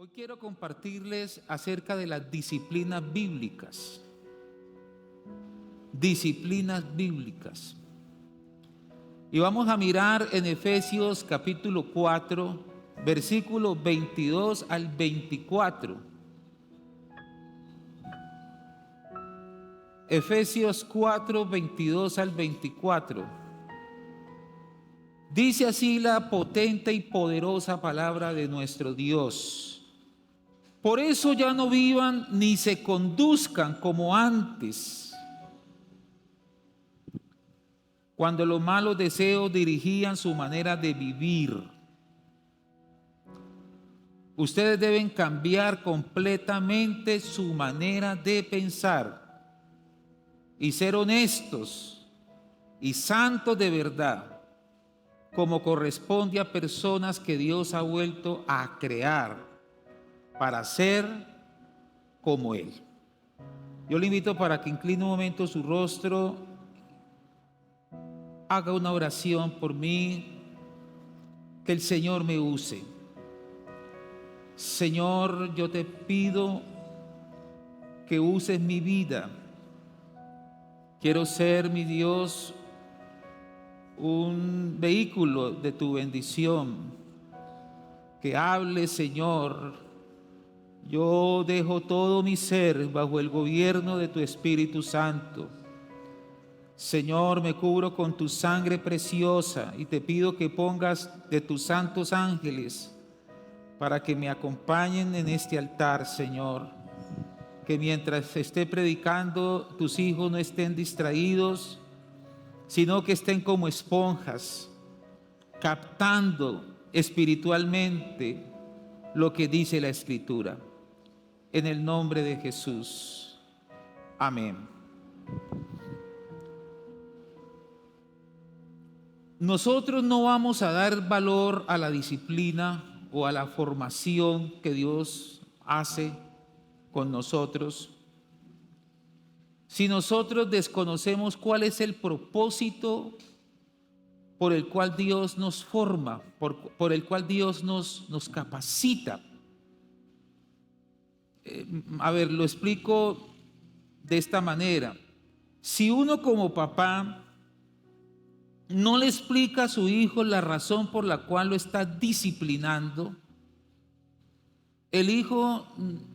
Hoy quiero compartirles acerca de las disciplinas bíblicas. Disciplinas bíblicas. Y vamos a mirar en Efesios capítulo 4, versículos 22 al 24. Efesios 4, 22 al 24. Dice así la potente y poderosa palabra de nuestro Dios. Por eso ya no vivan ni se conduzcan como antes, cuando los malos deseos dirigían su manera de vivir. Ustedes deben cambiar completamente su manera de pensar y ser honestos y santos de verdad, como corresponde a personas que Dios ha vuelto a crear para ser como Él. Yo le invito para que incline un momento su rostro, haga una oración por mí, que el Señor me use. Señor, yo te pido que uses mi vida. Quiero ser, mi Dios, un vehículo de tu bendición. Que hable, Señor. Yo dejo todo mi ser bajo el gobierno de tu Espíritu Santo. Señor, me cubro con tu sangre preciosa y te pido que pongas de tus santos ángeles para que me acompañen en este altar, Señor. Que mientras esté predicando, tus hijos no estén distraídos, sino que estén como esponjas, captando espiritualmente lo que dice la Escritura. En el nombre de Jesús. Amén. Nosotros no vamos a dar valor a la disciplina o a la formación que Dios hace con nosotros si nosotros desconocemos cuál es el propósito por el cual Dios nos forma, por el cual Dios nos capacita. Lo explico de esta manera. Si uno como papá no le explica a su hijo la razón por la cual lo está disciplinando, el hijo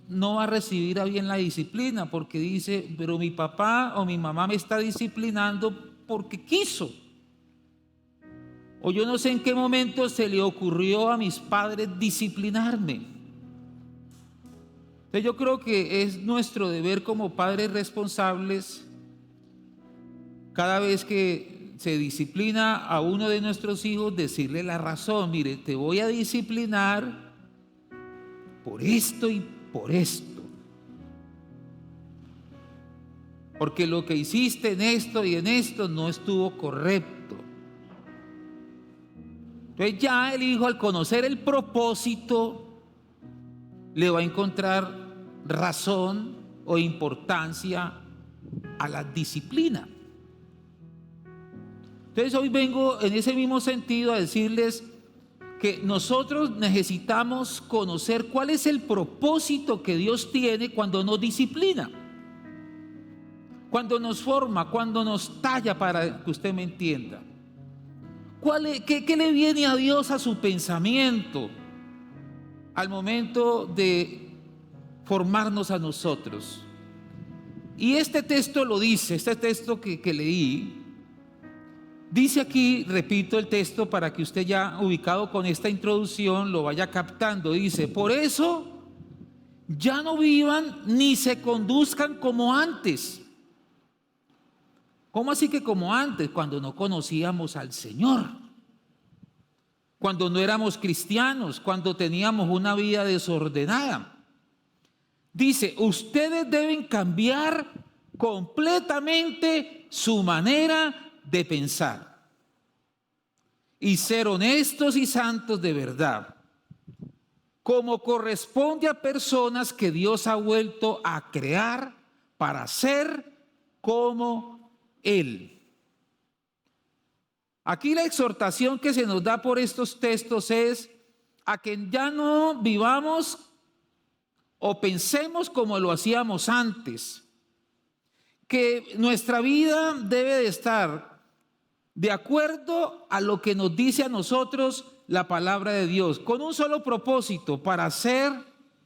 no va a recibir a bien la disciplina porque dice, pero mi papá o mi mamá me está disciplinando porque quiso. O yo no sé en qué momento se le ocurrió a mis padres disciplinarme. Entonces yo creo que es nuestro deber como padres responsables, cada vez que se disciplina a uno de nuestros hijos, decirle la razón. Mire, te voy a disciplinar por esto y por esto. Porque lo que hiciste en esto y en esto no estuvo correcto. Entonces ya el hijo, al conocer el propósito, le va a encontrar razón o importancia a la disciplina. Entonces hoy vengo en ese mismo sentido a decirles que nosotros necesitamos conocer cuál es el propósito que Dios tiene cuando nos disciplina, cuando nos forma, cuando nos talla, para que usted me entienda. ¿Qué le viene a Dios a su pensamiento al momento de formarnos a nosotros? Y este texto lo dice, este texto que leí, dice aquí, repito el texto para que usted ya ubicado con esta introducción lo vaya captando. Dice, por eso ya no vivan ni se conduzcan como antes. ¿Cómo así que como antes? Cuando no conocíamos al Señor, cuando no éramos cristianos, cuando teníamos una vida desordenada. Dice, ustedes deben cambiar completamente su manera de pensar y ser honestos y santos de verdad, como corresponde a personas que Dios ha vuelto a crear para ser como Él. Aquí la exhortación que se nos da por estos textos es a que ya no vivamos o pensemos como lo hacíamos antes, que nuestra vida debe de estar de acuerdo a lo que nos dice a nosotros la palabra de Dios, con un solo propósito, para ser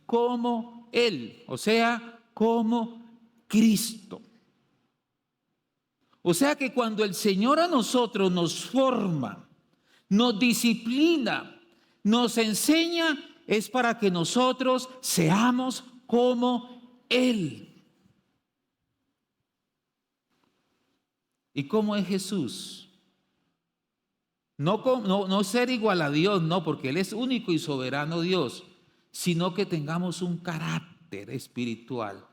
como Él, o sea, como Cristo. O sea que cuando el Señor a nosotros nos forma, nos disciplina, nos enseña, es para que nosotros seamos como Él. ¿Y cómo es Jesús? No ser igual a Dios, no, porque Él es único y soberano Dios, sino que tengamos un carácter espiritual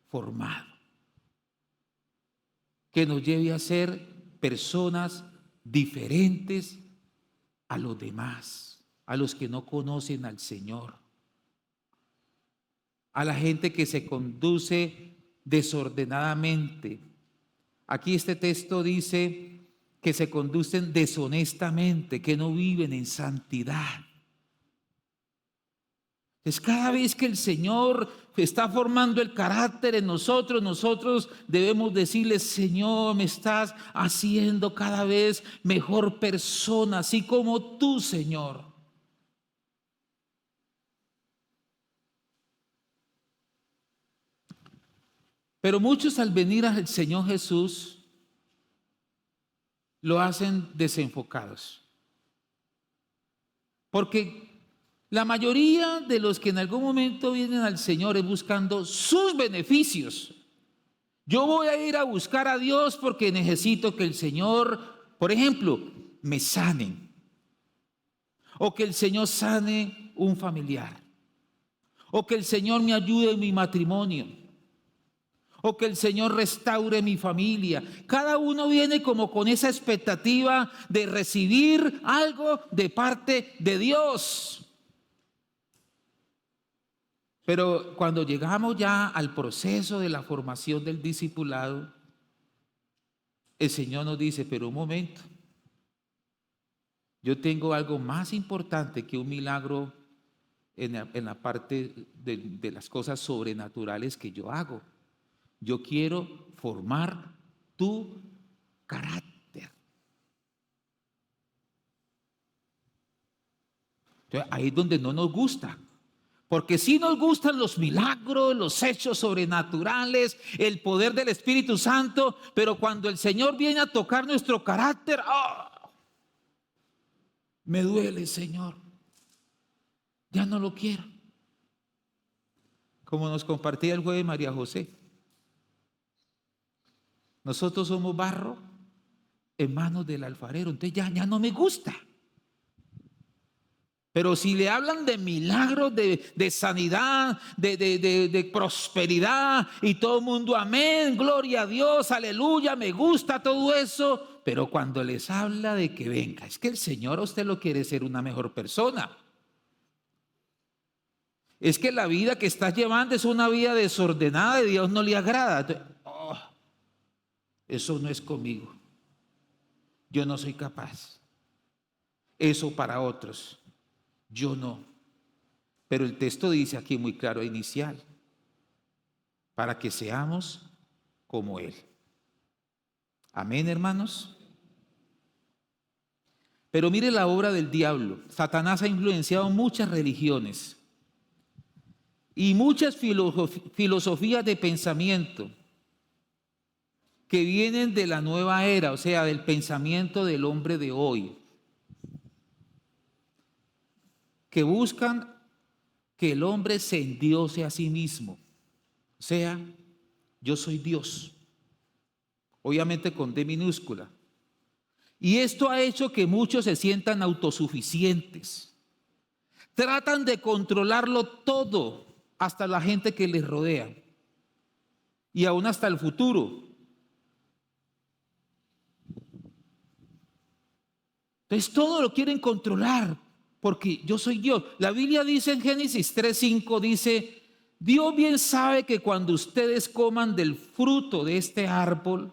formado, que nos lleve a ser personas diferentes a los demás, a los que no conocen al Señor, a la gente que se conduce desordenadamente. Aquí este texto dice que se conducen deshonestamente, que no viven en santidad. Es cada vez que el Señor está formando el carácter en nosotros, nosotros debemos decirle: Señor, me estás haciendo cada vez mejor persona, así como tú, Señor. Pero muchos, al venir al Señor Jesús, lo hacen desenfocados. Porque la mayoría de los que en algún momento vienen al Señor es buscando sus beneficios. Yo voy a ir a buscar a Dios porque necesito que el Señor, por ejemplo, me sane, o que el Señor sane un familiar, o que el Señor me ayude en mi matrimonio, o que el Señor restaure mi familia. Cada uno viene como con esa expectativa de recibir algo de parte de Dios. Pero cuando llegamos ya al proceso de la formación del discipulado, el Señor nos dice: pero un momento, yo tengo algo más importante que un milagro en la parte de las cosas sobrenaturales que yo hago. Yo quiero formar tu carácter. Entonces, ahí es donde no nos gusta. Porque sí nos gustan los milagros, los hechos sobrenaturales, el poder del Espíritu Santo, pero cuando el Señor viene a tocar nuestro carácter, ¡oh!, me duele, Señor. Ya no lo quiero. Como nos compartía el jueves María José. Nosotros somos barro en manos del alfarero, entonces ya no me gusta. Pero si le hablan de milagros, de sanidad, de prosperidad, y todo el mundo: amén, gloria a Dios, aleluya, me gusta todo eso. Pero cuando les habla de que venga, es que el Señor a usted lo quiere ser una mejor persona. Es que la vida que estás llevando es una vida desordenada y Dios no le agrada. Entonces, eso no es conmigo. Yo no soy capaz. Eso para otros. Yo no. Pero el texto dice aquí muy claro, inicial: para que seamos como Él. Amén, hermanos. Pero mire la obra del diablo. Satanás ha influenciado muchas religiones y muchas filosofías de pensamiento que vienen de la nueva era, o sea, del pensamiento del hombre de hoy, que buscan que el hombre se endiose a sí mismo. O sea, yo soy Dios, obviamente con D minúscula. Y esto ha hecho que muchos se sientan autosuficientes. Tratan de controlarlo todo, hasta la gente que les rodea, y aún hasta el futuro. Entonces todo lo quieren controlar, porque yo soy Dios. La Biblia dice en Génesis 3:5, dice: Dios bien sabe que cuando ustedes coman del fruto de este árbol,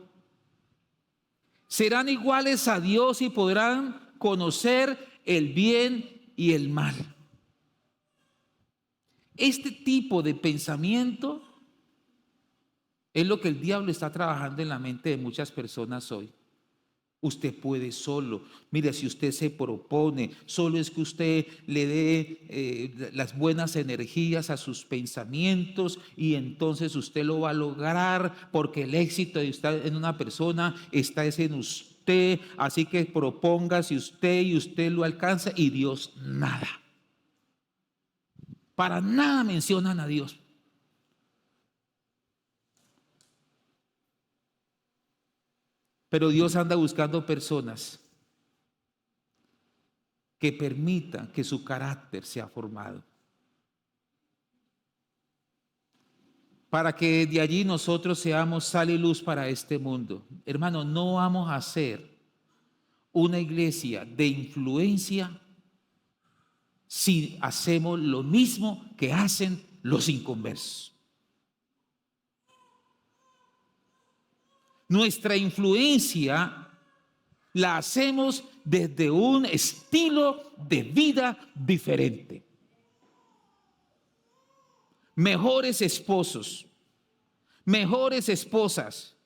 serán iguales a Dios y podrán conocer el bien y el mal. Este tipo de pensamiento es lo que el diablo está trabajando en la mente de muchas personas hoy. Usted puede solo. Mira, si usted se propone, solo es que usted le dé las buenas energías a sus pensamientos y entonces usted lo va a lograr porque el éxito de usted en una persona está es en usted. Así que propóngase usted y usted lo alcanza y Dios nada. Para nada mencionan a Dios. Pero Dios anda buscando personas que permitan que su carácter sea formado, para que de allí nosotros seamos sal y luz para este mundo. Hermano, no vamos a ser una iglesia de influencia si hacemos lo mismo que hacen los inconversos. Nuestra influencia la hacemos desde un estilo de vida diferente. Mejores esposos, mejores esposas,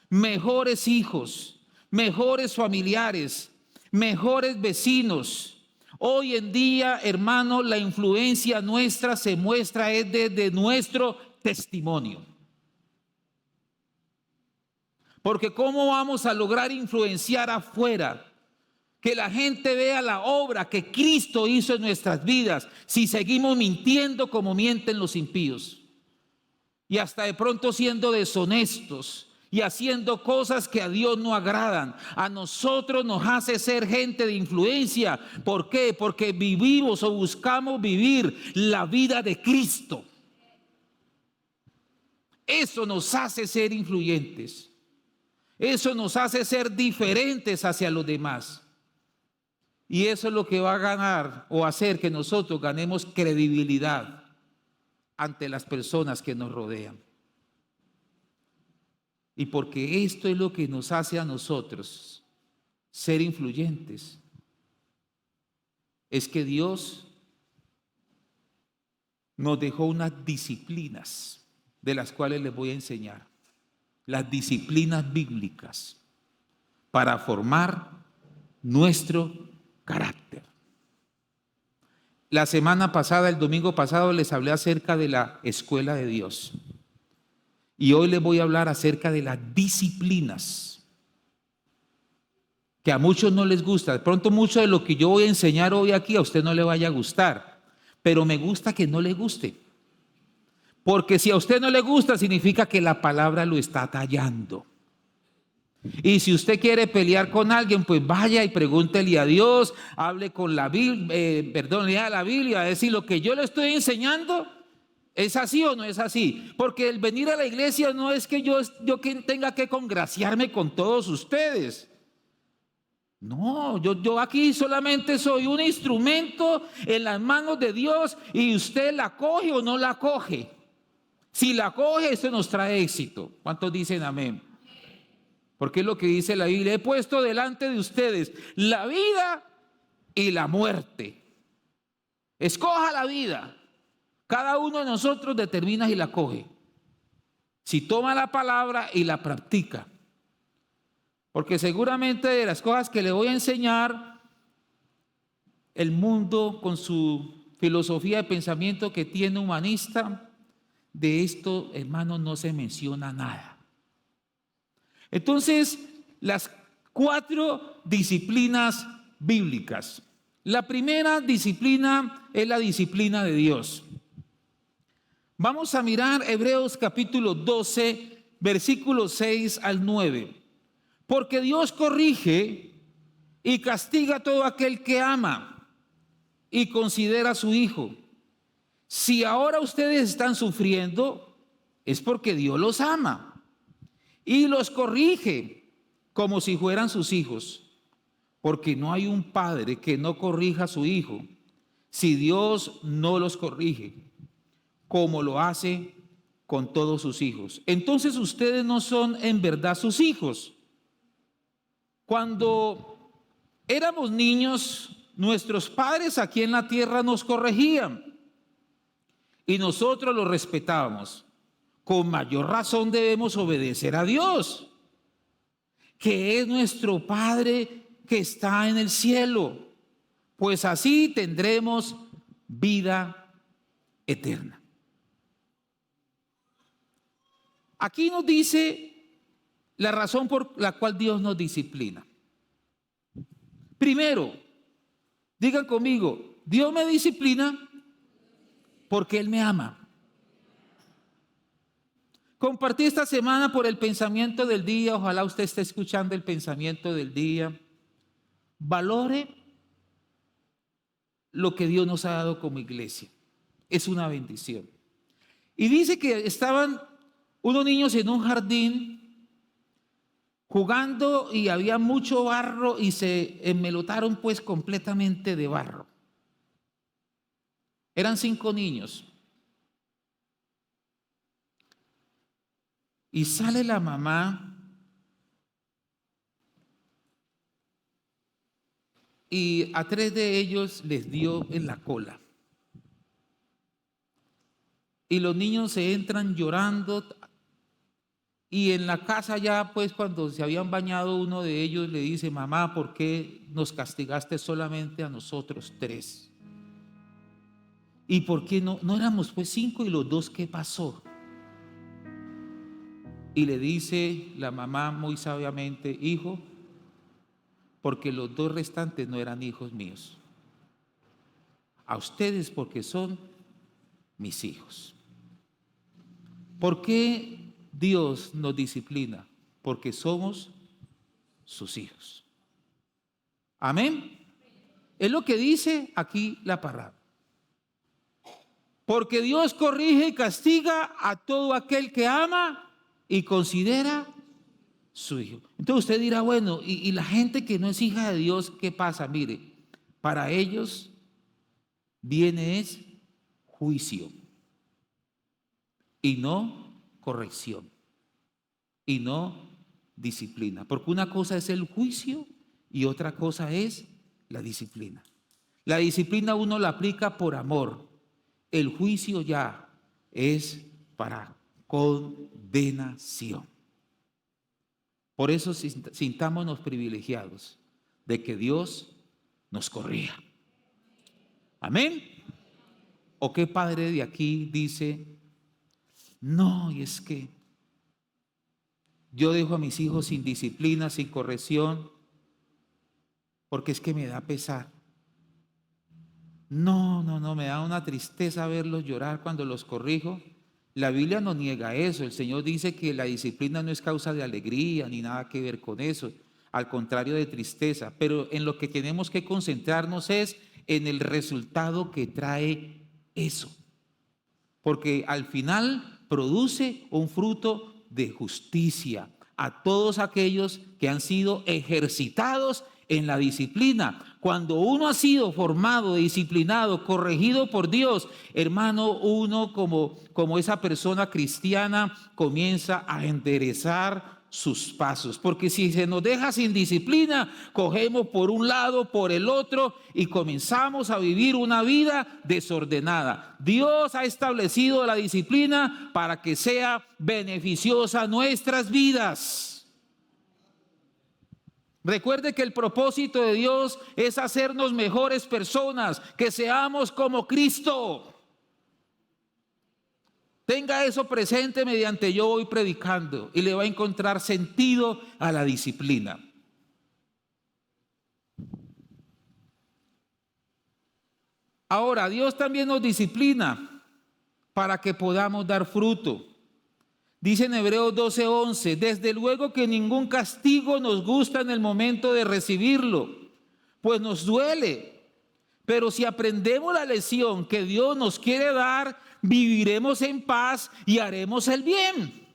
mejores hijos, mejores familiares, mejores vecinos. Hoy en día, hermano, la influencia nuestra se muestra es desde nuestro testimonio. Porque ¿cómo vamos a lograr influenciar afuera? Que la gente vea la obra que Cristo hizo en nuestras vidas si seguimos mintiendo como mienten los impíos. Y hasta de pronto siendo deshonestos y haciendo cosas que a Dios no agradan. A nosotros nos hace ser gente de influencia. ¿Por qué? Porque vivimos o buscamos vivir la vida de Cristo. Eso nos hace ser influyentes. Eso nos hace ser diferentes hacia los demás. Y eso es lo que va a ganar o hacer que nosotros ganemos credibilidad ante las personas que nos rodean. Y porque esto es lo que nos hace a nosotros ser influyentes, es que Dios nos dejó unas disciplinas de las cuales les voy a enseñar. Las disciplinas bíblicas para formar nuestro carácter. La semana pasada, el domingo pasado, les hablé acerca de la escuela de Dios. Y hoy les voy a hablar acerca de las disciplinas, que a muchos no les gusta. De pronto mucho de lo que yo voy a enseñar hoy aquí a usted no le vaya a gustar, pero me gusta que no le guste. Porque si a usted no le gusta, significa que la palabra lo está tallando. Y si usted quiere pelear con alguien, pues vaya y pregúntele a Dios, hable con la Biblia, lea la Biblia, a decir lo que yo le estoy enseñando, ¿es así o no es así? Porque el venir a la iglesia no es que yo tenga que congraciarme con todos ustedes. No, yo aquí solamente soy un instrumento en las manos de Dios y usted la coge o no la coge. Si la coge, eso nos trae éxito. ¿Cuántos dicen amén? Porque es lo que dice la Biblia. He puesto delante de ustedes la vida y la muerte. Escoja la vida. Cada uno de nosotros determina y la coge. Si toma la palabra y la practica. Porque seguramente de las cosas que le voy a enseñar, el mundo con su filosofía de pensamiento que tiene humanista, de esto, hermano, no se menciona nada. Entonces, las 4 disciplinas bíblicas. La primera disciplina es la disciplina de Dios. Vamos a mirar Hebreos capítulo 12, versículos 6 al 9. Porque Dios corrige y castiga a todo aquel que ama y considera a su hijo. Si ahora ustedes están sufriendo, es porque Dios los ama y los corrige como si fueran sus hijos. Porque no hay un padre que no corrija a su hijo si Dios no los corrige, como lo hace con todos sus hijos. Entonces ustedes no son en verdad sus hijos. Cuando éramos niños, nuestros padres aquí en la tierra nos corregían y nosotros lo respetábamos, con mayor razón debemos obedecer a Dios, que es nuestro Padre que está en el cielo, pues así tendremos vida eterna. Aquí nos dice la razón por la cual Dios nos disciplina. Primero, digan conmigo, Dios me disciplina porque Él me ama. Compartí esta semana por el pensamiento del día. Ojalá usted esté escuchando el pensamiento del día. Valore lo que Dios nos ha dado como iglesia. Es una bendición. Y dice que estaban unos niños en un jardín jugando y había mucho barro y se enmelotaron pues completamente de barro. Eran 5 niños. Y sale la mamá y a 3 de ellos les dio en la cola. Y los niños se entran llorando. Y en la casa ya, pues cuando se habían bañado, uno de ellos le dice: mamá, ¿por qué nos castigaste solamente a nosotros 3? ¿Y por qué no éramos pues 5 y los 2 qué pasó? Y le dice la mamá muy sabiamente: hijo, porque los 2 restantes no eran hijos míos. A ustedes porque son mis hijos. ¿Por qué Dios nos disciplina? Porque somos sus hijos. Amén. Es lo que dice aquí la palabra. Porque Dios corrige y castiga a todo aquel que ama y considera su hijo. Entonces usted dirá: bueno, y la gente que no es hija de Dios, ¿qué pasa? Mire, para ellos viene es juicio y no corrección y no disciplina. Porque una cosa es el juicio y otra cosa es la disciplina. La disciplina uno la aplica por amor. El juicio ya es para condenación. Por eso sintámonos privilegiados de que Dios nos corrija. Amén. ¿O qué padre de aquí dice: no, y es que yo dejo a mis hijos sin disciplina, sin corrección, porque es que me da pesar? No, me da una tristeza verlos llorar cuando los corrijo. La Biblia no niega eso. El Señor dice que la disciplina no es causa de alegría ni nada que ver con eso, al contrario, de tristeza. Pero en lo que tenemos que concentrarnos es en el resultado que trae eso, porque al final produce un fruto de justicia a todos aquellos que han sido ejercitados en la disciplina. Cuando uno ha sido formado, disciplinado, corregido por Dios, hermano, uno como esa persona cristiana comienza a enderezar sus pasos. Porque si se nos deja sin disciplina, cogemos por un lado, por el otro y comenzamos a vivir una vida desordenada. Dios ha establecido la disciplina para que sea beneficiosa a nuestras vidas. Recuerde que el propósito de Dios es hacernos mejores personas, que seamos como Cristo. Tenga eso presente mediante yo voy predicando y le va a encontrar sentido a la disciplina. Ahora, Dios también nos disciplina para que podamos dar fruto. Dice en Hebreos 12:11: desde luego que ningún castigo nos gusta en el momento de recibirlo, pues nos duele. Pero si aprendemos la lección que Dios nos quiere dar, viviremos en paz y haremos el bien.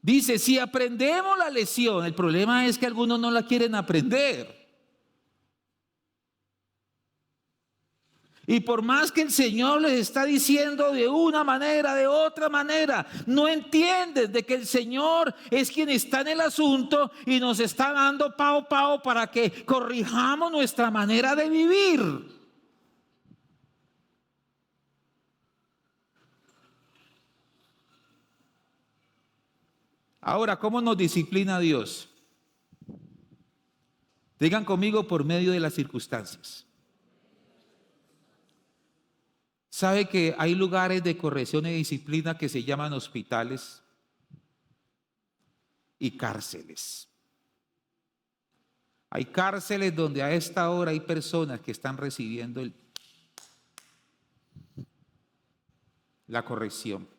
Dice, si aprendemos la lección, el problema es que algunos no la quieren aprender. Y por más que el Señor les está diciendo de una manera, de otra manera, no entienden de que el Señor es quien está en el asunto y nos está dando pao para que corrijamos nuestra manera de vivir. Ahora, ¿cómo nos disciplina Dios? Digan conmigo, por medio de las circunstancias. ¿Sabe que hay lugares de corrección y disciplina que se llaman hospitales y cárceles? Hay cárceles donde a esta hora hay personas que están recibiendo la corrección.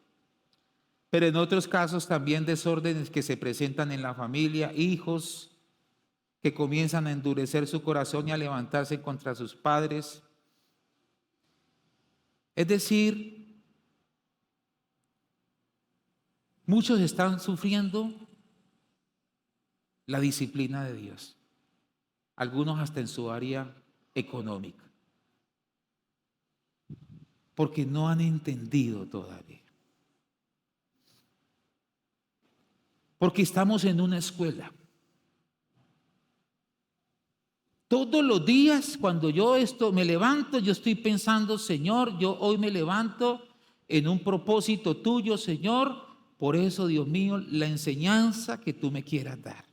Pero en otros casos también desórdenes que se presentan en la familia, hijos que comienzan a endurecer su corazón y a levantarse contra sus padres. Es decir, muchos están sufriendo la disciplina de Dios, algunos hasta en su área económica, porque no han entendido todavía. Porque estamos en una escuela. Todos los días cuando yo me levanto, yo estoy pensando, Señor, yo hoy me levanto en un propósito tuyo, Señor. Por eso, Dios mío, la enseñanza que tú me quieras dar.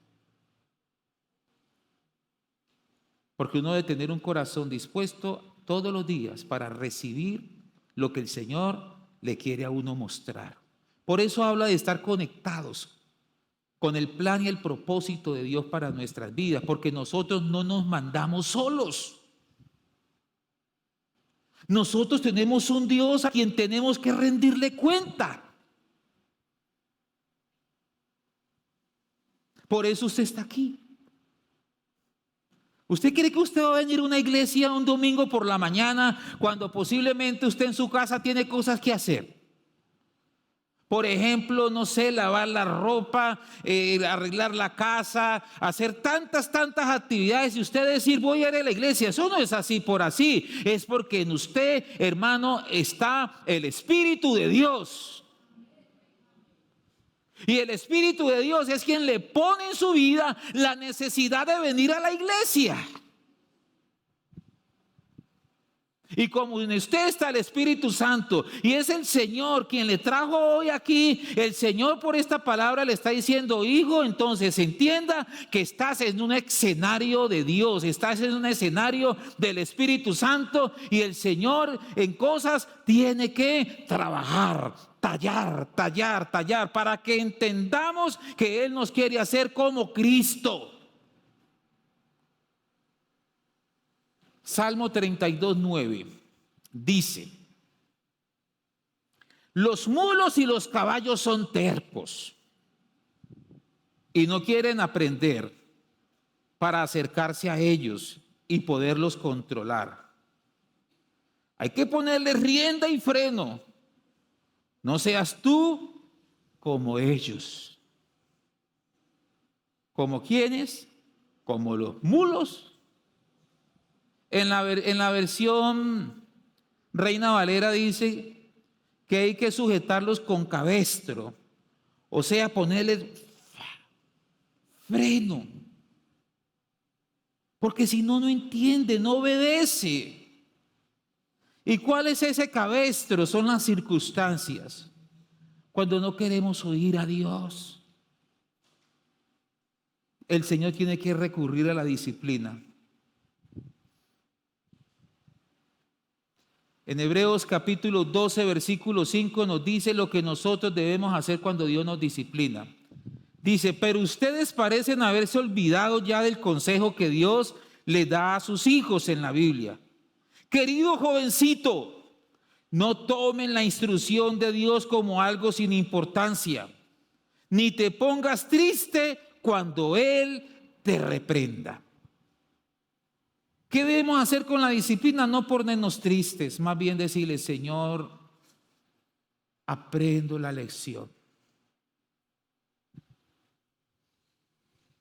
Porque uno debe tener un corazón dispuesto todos los días para recibir lo que el Señor le quiere a uno mostrar. Por eso habla de estar conectados con el plan y el propósito de Dios para nuestras vidas, porque nosotros no nos mandamos solos. Nosotros tenemos un Dios a quien tenemos que rendirle cuenta. Por eso usted está aquí. ¿Usted cree que usted va a venir a una iglesia un domingo por la mañana cuando posiblemente usted en su casa tiene cosas que hacer? Por ejemplo, no sé, lavar la ropa, arreglar la casa, hacer tantas actividades y usted decir voy a ir a la iglesia. Eso no es así por así, es porque en usted, hermano, está el Espíritu de Dios. Y el Espíritu de Dios es quien le pone en su vida la necesidad de venir a la iglesia. Y como en usted está el Espíritu Santo y es el Señor quien le trajo hoy aquí, el Señor por esta palabra le está diciendo, hijo, entonces entienda que estás en un escenario de Dios, estás en un escenario del Espíritu Santo y el Señor en cosas tiene que trabajar, tallar, para que entendamos que Él nos quiere hacer como Cristo. Salmo 32:9 dice: los mulos y los caballos son tercos y no quieren aprender para acercarse a ellos y poderlos controlar. Hay que ponerle rienda y freno. No seas tú como ellos. ¿Como quiénes? Como los mulos. En la versión Reina Valera dice que hay que sujetarlos con cabestro, o sea, ponerles freno, porque si no, no entiende, no obedece. ¿Y cuál es ese cabestro? Son las circunstancias, cuando no queremos oír a Dios. El Señor tiene que recurrir a la disciplina. En Hebreos capítulo 12, versículo 5 nos dice lo que nosotros debemos hacer cuando Dios nos disciplina. Dice, pero ustedes parecen haberse olvidado ya del consejo que Dios le da a sus hijos en la Biblia. Querido jovencito, no tomen la instrucción de Dios como algo sin importancia, ni te pongas triste cuando Él te reprenda. ¿Qué debemos hacer con la disciplina? No ponernos tristes, más bien decirle, Señor, aprendo la lección.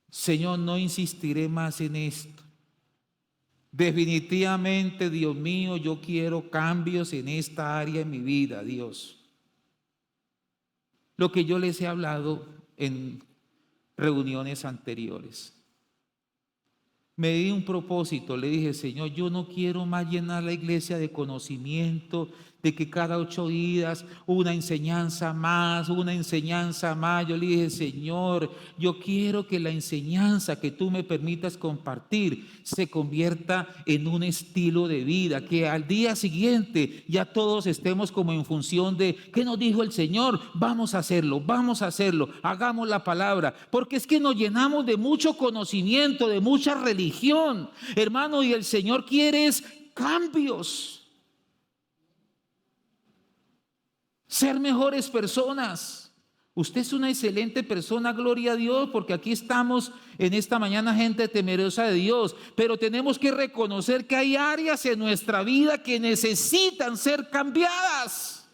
Señor, no insistiré más en esto. Definitivamente, Dios mío, yo quiero cambios en esta área de mi vida, Dios. Lo que yo les he hablado en reuniones anteriores. Me di un propósito, le dije, Señor, yo no quiero más llenar la iglesia de conocimiento, de que cada 8 días una enseñanza más, una enseñanza más. Yo le dije, Señor, yo quiero que la enseñanza que tú me permitas compartir se convierta en un estilo de vida, que al día siguiente ya todos estemos como en función de ¿qué nos dijo el Señor? Vamos a hacerlo, hagamos la palabra, porque es que nos llenamos de mucho conocimiento, de mucha religión, hermano, y el Señor quiere es cambios. Ser mejores personas. Usted es una excelente persona, gloria a Dios, porque aquí estamos en esta mañana gente temerosa de Dios, pero tenemos que reconocer que hay áreas en nuestra vida que necesitan ser cambiadas.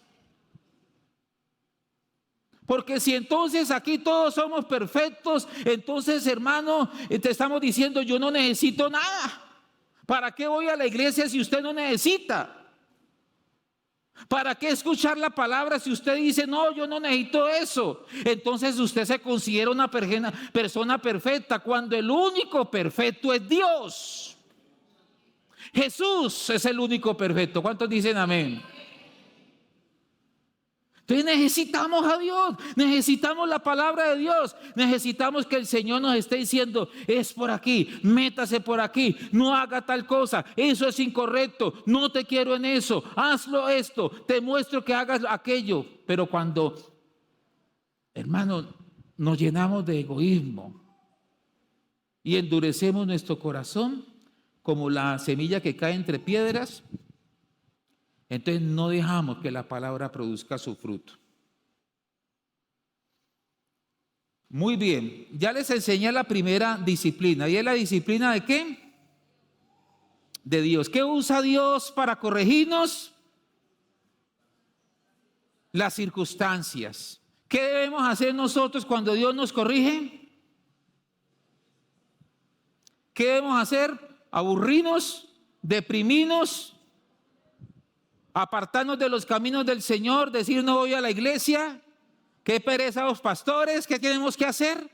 Porque si entonces aquí todos somos perfectos, entonces, hermano, te estamos diciendo, yo no necesito nada. ¿Para qué voy a la iglesia si usted no necesita? ¿Para qué escuchar la palabra si usted dice, no, yo no necesito eso? Entonces usted se considera una persona perfecta, cuando el único perfecto es Dios. Jesús es el único perfecto. ¿Cuántos dicen amén? Entonces necesitamos a Dios, necesitamos la palabra de Dios, necesitamos que el Señor nos esté diciendo, es por aquí, métase por aquí, no haga tal cosa, eso es incorrecto, no te quiero en eso, hazlo esto, te muestro que hagas aquello. Pero cuando, hermano, nos llenamos de egoísmo y endurecemos nuestro corazón como la semilla que cae entre piedras, entonces no dejamos que la palabra produzca su fruto. Muy bien, ya les enseñé la primera disciplina. ¿Y es la disciplina de qué? De Dios. ¿Qué usa Dios para corregirnos? Las circunstancias. ¿Qué debemos hacer nosotros cuando Dios nos corrige? ¿Qué debemos hacer? ¿Aburrirnos? ¿Deprimirnos? ¿Apartarnos de los caminos del Señor? ¿Decir no voy a la iglesia? ¿Qué pereza los pastores? ¿Qué tenemos que hacer?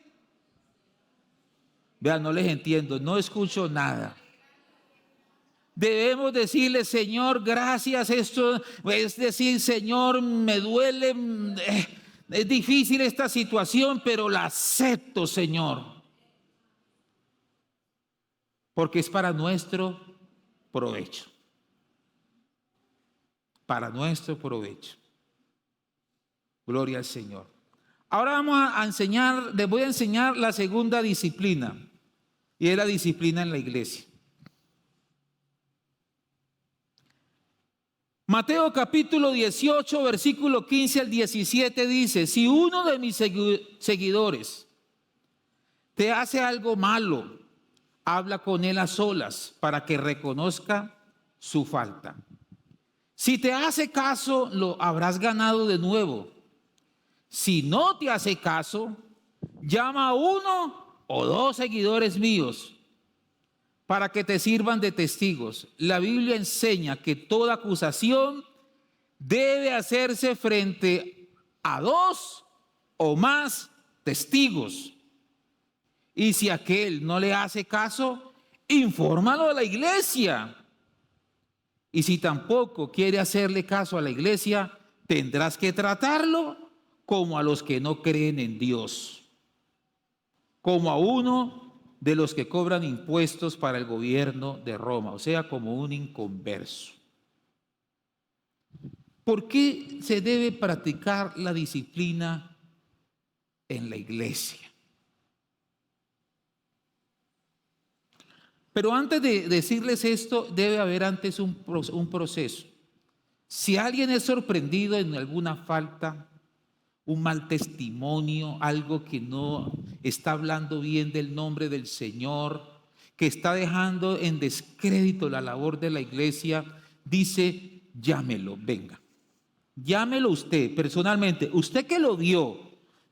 Vean, no les entiendo, no escucho nada. Debemos decirle, Señor, gracias, esto es decir, Señor, me duele, es difícil esta situación, pero la acepto, Señor, porque es para nuestro provecho. Para nuestro provecho. Gloria al Señor. Ahora vamos a enseñar, les voy a enseñar la segunda disciplina, y es la disciplina en la iglesia. Mateo capítulo 18, versículo 15 al 17 dice, si uno de mis seguidores te hace algo malo, habla con él a solas para que reconozca su falta. Si te hace caso, lo habrás ganado de nuevo. Si no te hace caso, llama a 1 o 2 seguidores míos para que te sirvan de testigos. La Biblia enseña que toda acusación debe hacerse frente a 2 o más testigos. Y si aquel no le hace caso, infórmalo a la iglesia. Y si tampoco quiere hacerle caso a la iglesia, tendrás que tratarlo como a los que no creen en Dios, como a uno de los que cobran impuestos para el gobierno de Roma, o sea, como un inconverso. ¿Por qué se debe practicar la disciplina en la iglesia? Pero antes de decirles esto, debe haber antes un proceso. Si alguien es sorprendido en alguna falta, un mal testimonio, algo que no está hablando bien del nombre del Señor, que está dejando en descrédito la labor de la iglesia, dice, llámelo, venga. Llámelo usted personalmente, usted que lo vio.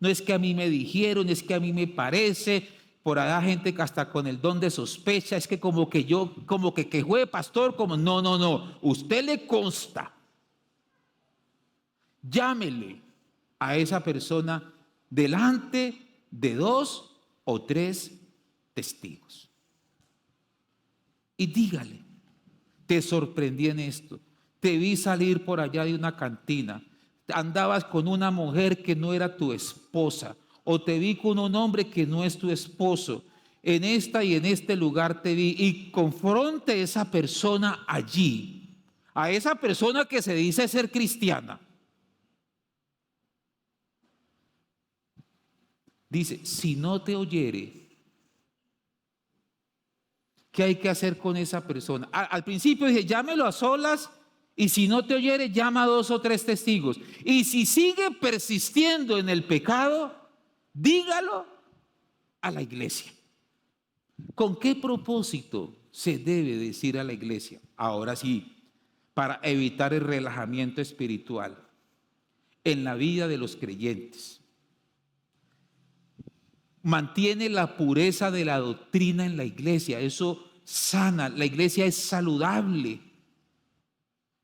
No es que a mí me dijeron, es que a mí me parece. Por allá gente que hasta con el don de sospecha, es que como que yo, como que fue pastor, como no. Usted le consta. Llámele a esa persona delante de 2 o 3 testigos. Y dígale, te sorprendí en esto, te vi salir por allá de una cantina, andabas con una mujer que no era tu esposa, o te vi con un hombre que no es tu esposo, en esta y en este lugar te vi, y confronte a esa persona allí, a esa persona que se dice ser cristiana. Dice, si no te oyere, ¿qué hay que hacer con esa persona? Al principio dije, llámelo a solas, y si no te oyere, llama a 2 o 3 testigos. Y si sigue persistiendo en el pecado, dígalo a la iglesia. ¿Con qué propósito se debe decir a la iglesia? Ahora sí, para evitar el relajamiento espiritual en la vida de los creyentes. Mantiene la pureza de la doctrina en la iglesia, eso sana, la iglesia es saludable.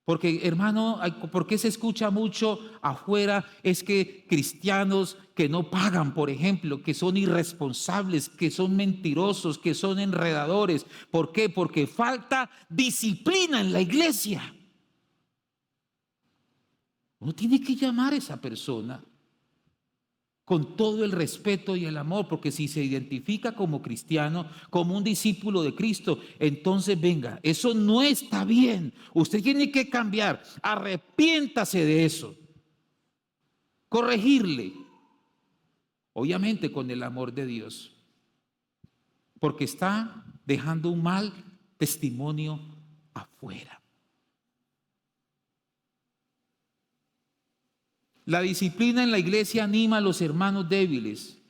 Porque, hermano, ¿por qué se escucha mucho afuera? Es que cristianos que no pagan, por ejemplo, que son irresponsables, que son mentirosos, que son enredadores. ¿Por qué? Porque falta disciplina en la iglesia. Uno tiene que llamar a esa persona con todo el respeto y el amor, porque si se identifica como cristiano, como un discípulo de Cristo, entonces venga, eso no está bien, usted tiene que cambiar, arrepiéntase de eso, corregirle, obviamente con el amor de Dios, porque está dejando un mal testimonio afuera. La disciplina en la iglesia anima a los hermanos débiles.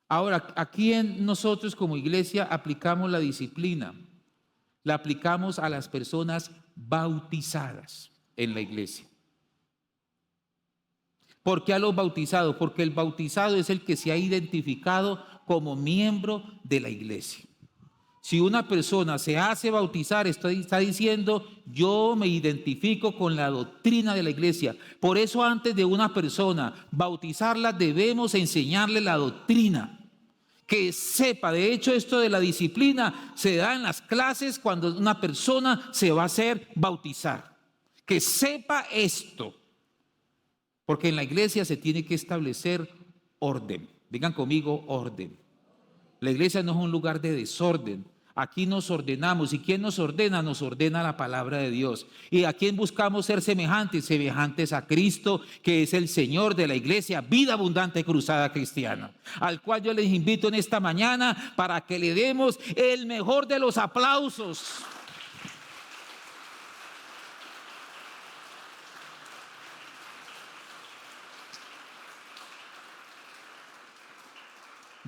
Ahora, aquí nosotros como iglesia aplicamos la disciplina. La aplicamos a las personas bautizadas en la iglesia. ¿Por qué a los bautizados? Porque el bautizado es el que se ha identificado como miembro de la iglesia. Si una persona se hace bautizar, está diciendo, yo me identifico con la doctrina de la iglesia. Por eso antes de una persona bautizarla, debemos enseñarle la doctrina. Que sepa, de hecho esto de la disciplina se da en las clases cuando una persona se va a hacer bautizar. Que sepa esto. Porque en la iglesia se tiene que establecer orden. Digan conmigo, orden. La iglesia no es un lugar de desorden. Aquí nos ordenamos. ¿Y quién nos ordena? Nos ordena la palabra de Dios. ¿Y a quién buscamos ser semejantes? Semejantes a Cristo, que es el Señor de la iglesia, Vida Abundante Cruzada Cristiana, al cual yo les invito en esta mañana para que le demos el mejor de los aplausos.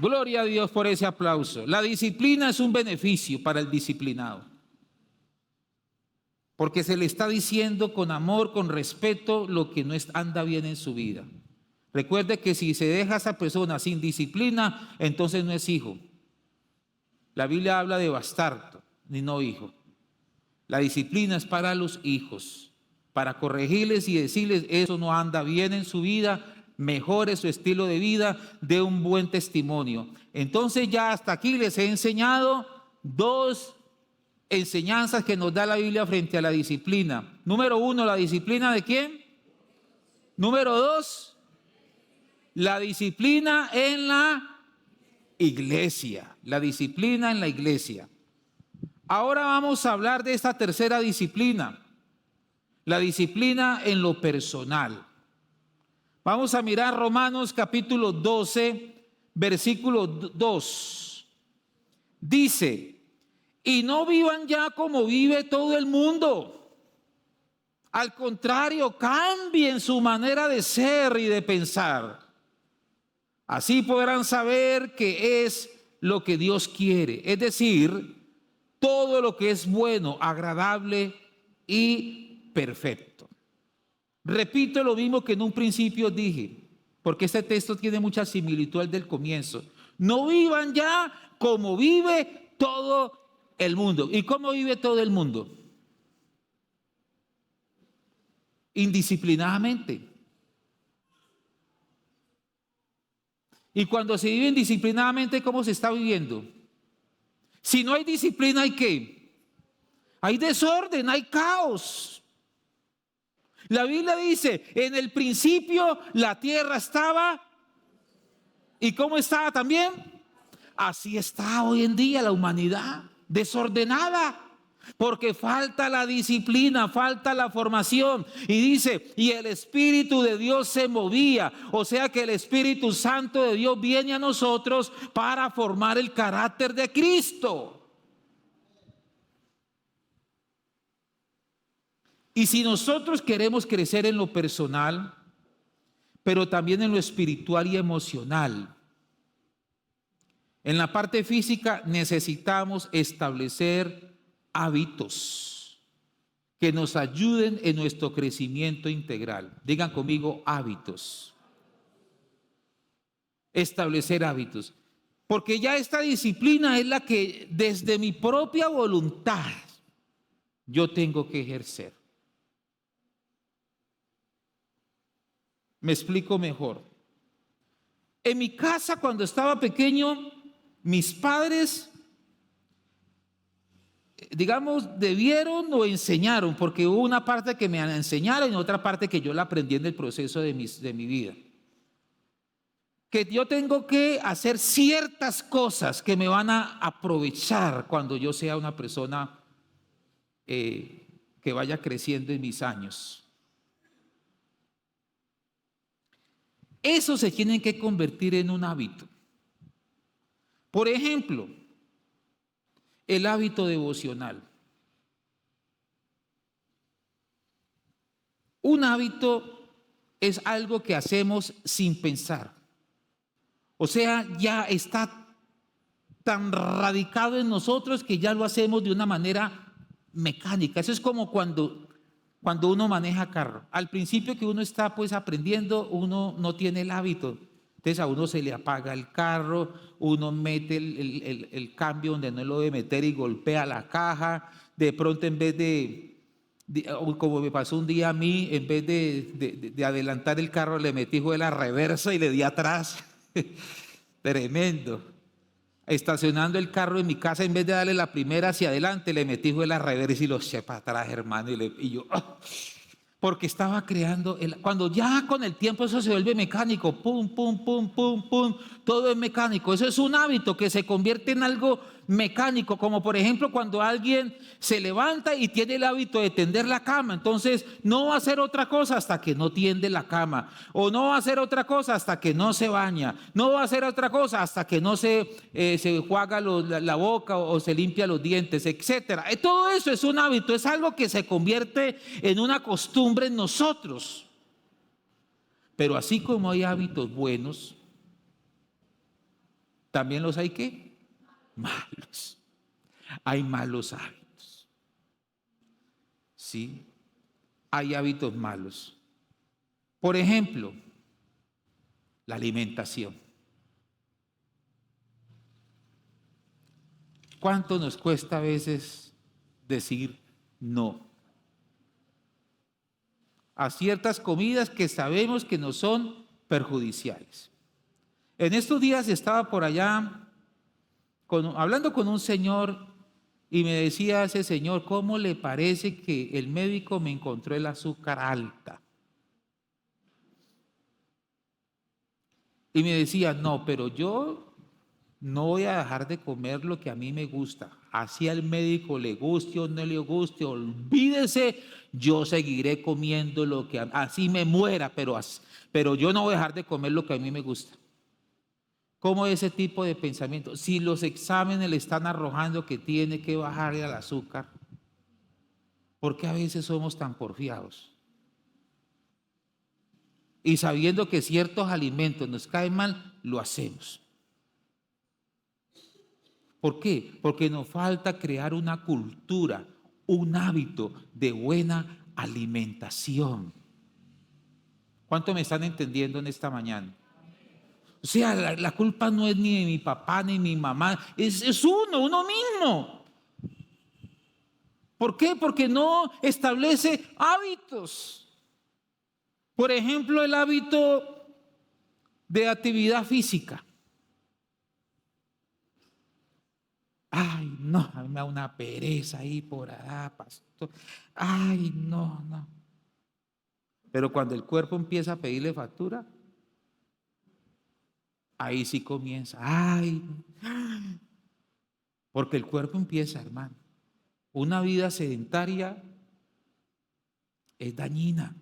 Gloria a Dios por ese aplauso. La disciplina es un beneficio para el disciplinado, porque se le está diciendo con amor, con respeto, lo que no anda bien en su vida. Recuerde que si se deja a esa persona sin disciplina, entonces no es hijo. La Biblia habla de bastardo, ni no hijo. La disciplina es para los hijos, para corregirles y decirles, eso no anda bien en su vida, mejore su estilo de vida, dé un buen testimonio. Entonces ya hasta aquí les he enseñado 2 enseñanzas que nos da la Biblia frente a la disciplina. Número 1, ¿la disciplina de quién? Número 2, la disciplina en la iglesia. La disciplina en la iglesia. Ahora vamos a hablar de esta tercera disciplina, la disciplina en lo personal. Vamos a mirar Romanos capítulo 12, versículo 2. Dice, y no vivan ya como vive todo el mundo. Al contrario, cambien su manera de ser y de pensar. Así podrán saber qué es lo que Dios quiere. Es decir, todo lo que es bueno, agradable y perfecto. Repito lo mismo que en un principio dije, porque este texto tiene mucha similitud al del comienzo. No vivan ya como vive todo el mundo. ¿Y cómo vive todo el mundo? Indisciplinadamente. Y cuando se vive indisciplinadamente, ¿cómo se está viviendo? Si no hay disciplina, ¿hay qué? hay desorden, hay caos. La Biblia dice, en el principio la tierra estaba, ¿y cómo estaba también? Así está hoy en día la humanidad, desordenada. Porque falta la disciplina, falta la formación. Y dice, y el Espíritu de Dios se movía. O sea que el Espíritu Santo de Dios viene a nosotros para formar el carácter de Cristo. Y si nosotros queremos crecer en lo personal, pero también en lo espiritual y emocional, en la parte física necesitamos establecer hábitos que nos ayuden en nuestro crecimiento integral. Digan conmigo, hábitos. Establecer hábitos. Porque ya esta disciplina es la que desde mi propia voluntad yo tengo que ejercer. Me explico mejor. En mi casa, cuando estaba pequeño, mis padres, digamos, debieron o enseñaron, porque hubo una parte que me enseñaron y otra parte que yo la aprendí en el proceso de mi vida. Que yo tengo que hacer ciertas cosas que me van a aprovechar cuando yo sea una persona que vaya creciendo en mis años. Eso se tiene que convertir en un hábito. Por ejemplo, el hábito devocional. Un hábito es algo que hacemos sin pensar. O sea, ya está tan radicado en nosotros que ya lo hacemos de una manera mecánica. Eso es como cuando uno maneja carro. Al principio que uno está pues aprendiendo, uno no tiene el hábito. Entonces a uno se le apaga el carro, uno mete el cambio donde no lo debe meter y golpea la caja. De pronto en vez como me pasó un día a mí, en vez de adelantar el carro le metí de la reversa y le di atrás. Tremendo. Estacionando el carro en mi casa, en vez de darle la primera hacia adelante, le metí de la reversa y lo eché para atrás, hermano. Y yo, porque estaba creando, cuando ya con el tiempo eso se vuelve mecánico, pum, pum, pum, pum, pum, todo es mecánico. Eso es un hábito que se convierte en algo mecánico, como por ejemplo cuando alguien se levanta y tiene el hábito de tender la cama, entonces no va a hacer otra cosa hasta que no tiende la cama, o no va a hacer otra cosa hasta que no se baña, no va a hacer otra cosa hasta que no se enjuaga la boca o se limpia los dientes, etcétera. Todo eso es un hábito, es algo que se convierte en una costumbre en nosotros. Pero así como hay hábitos buenos, también los hay ¿qué? Malos. Hay malos hábitos. ¿Sí? Hay hábitos malos. Por ejemplo, la alimentación. ¿Cuánto nos cuesta a veces decir no a ciertas comidas que sabemos que nos son perjudiciales? En estos días estaba por allá hablando con un señor y me decía ese señor, ¿cómo le parece que el médico me encontró el azúcar alta? Y me decía, no, pero yo no voy a dejar de comer lo que a mí me gusta. Así al médico le guste o no le guste, olvídese, yo seguiré comiendo lo que así me muera, pero yo no voy a dejar de comer lo que a mí me gusta. ¿Cómo ese tipo de pensamiento? Si los exámenes le están arrojando que tiene que bajarle al azúcar, ¿por qué a veces somos tan porfiados? Y sabiendo que ciertos alimentos nos caen mal, lo hacemos. ¿Por qué? Porque nos falta crear una cultura, un hábito de buena alimentación. ¿Cuánto me están entendiendo en esta mañana? O sea, la culpa no es ni de mi papá ni de mi mamá, es uno mismo. ¿Por qué? Porque no establece hábitos. Por ejemplo, el hábito de actividad física. Ay, no, a mí me da una pereza ahí por allá, pastor. Ay, no, no. Pero cuando el cuerpo empieza a pedirle factura, ahí sí comienza. Ay, porque el cuerpo empieza, hermano. Una vida sedentaria es dañina.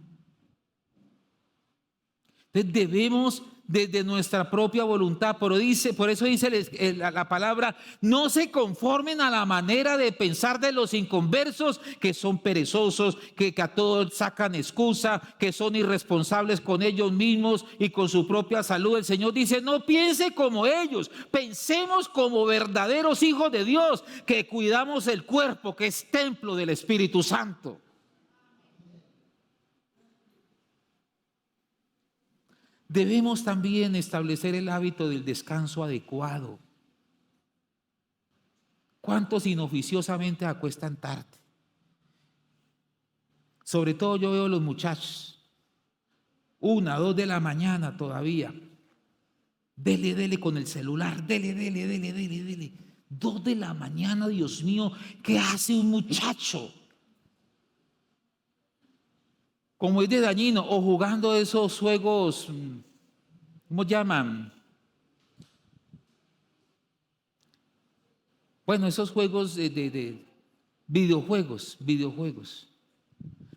Entonces debemos desde nuestra propia voluntad, por eso dice la palabra, no se conformen a la manera de pensar de los inconversos, que son perezosos, que a todos sacan excusa, que son irresponsables con ellos mismos y con su propia salud. El Señor dice, no piense como ellos, pensemos como verdaderos hijos de Dios, que cuidamos el cuerpo, que es templo del Espíritu Santo. Debemos también establecer el hábito del descanso adecuado. ¿Cuántos inoficiosamente acuestan tarde? Sobre todo yo veo los muchachos, 1, 2 de la mañana todavía. Dele con el celular, dele. 2 de la mañana, Dios mío, ¿qué hace un muchacho? Como es de dañino, o jugando esos juegos, ¿cómo llaman? Bueno, esos juegos de videojuegos.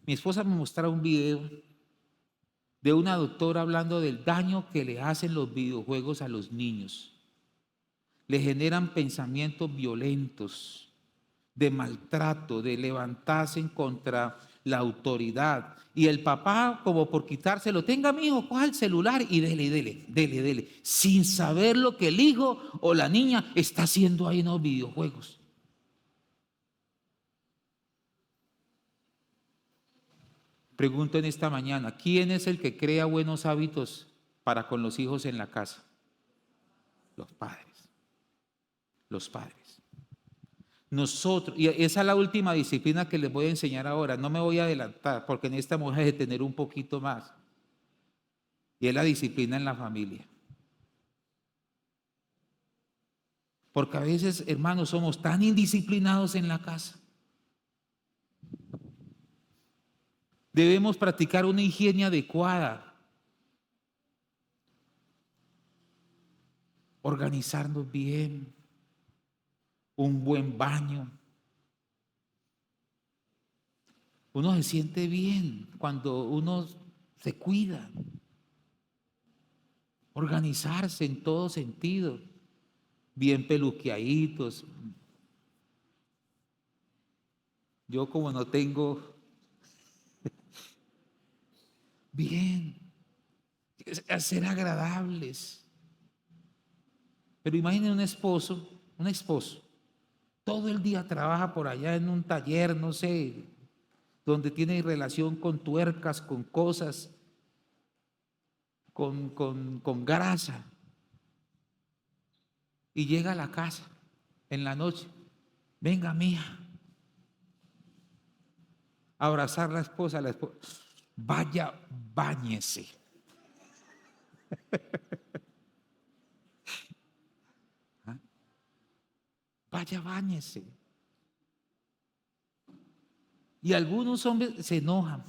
Mi esposa me mostraba un video de una doctora hablando del daño que le hacen los videojuegos a los niños. Le generan pensamientos violentos, de maltrato, de levantarse contra la autoridad. Y el papá, como por quitárselo, tenga mi hijo, coja el celular y dele, sin saber lo que el hijo o la niña está haciendo ahí en los videojuegos. Pregunto en esta mañana, ¿quién es el que crea buenos hábitos para con los hijos en la casa? Los padres. Nosotros, y esa es la última disciplina que les voy a enseñar ahora. No me voy a adelantar porque en esta mujer de tener un poquito más. Y es la disciplina en la familia. Porque a veces, hermanos, somos tan indisciplinados en la casa. Debemos practicar una higiene adecuada. Organizarnos bien. Un buen baño. Uno se siente bien cuando uno se cuida. Organizarse en todo sentido. Bien peluqueaditos. Yo como no tengo bien, ser agradables. Pero imaginen un esposo, todo el día trabaja por allá en un taller, no sé, donde tiene relación con tuercas, con cosas, con grasa. Y llega a la casa en la noche, venga mía, a abrazar a la esposa, vaya, báñese. ¿Ah? Vaya, báñese. Y algunos hombres se enojan.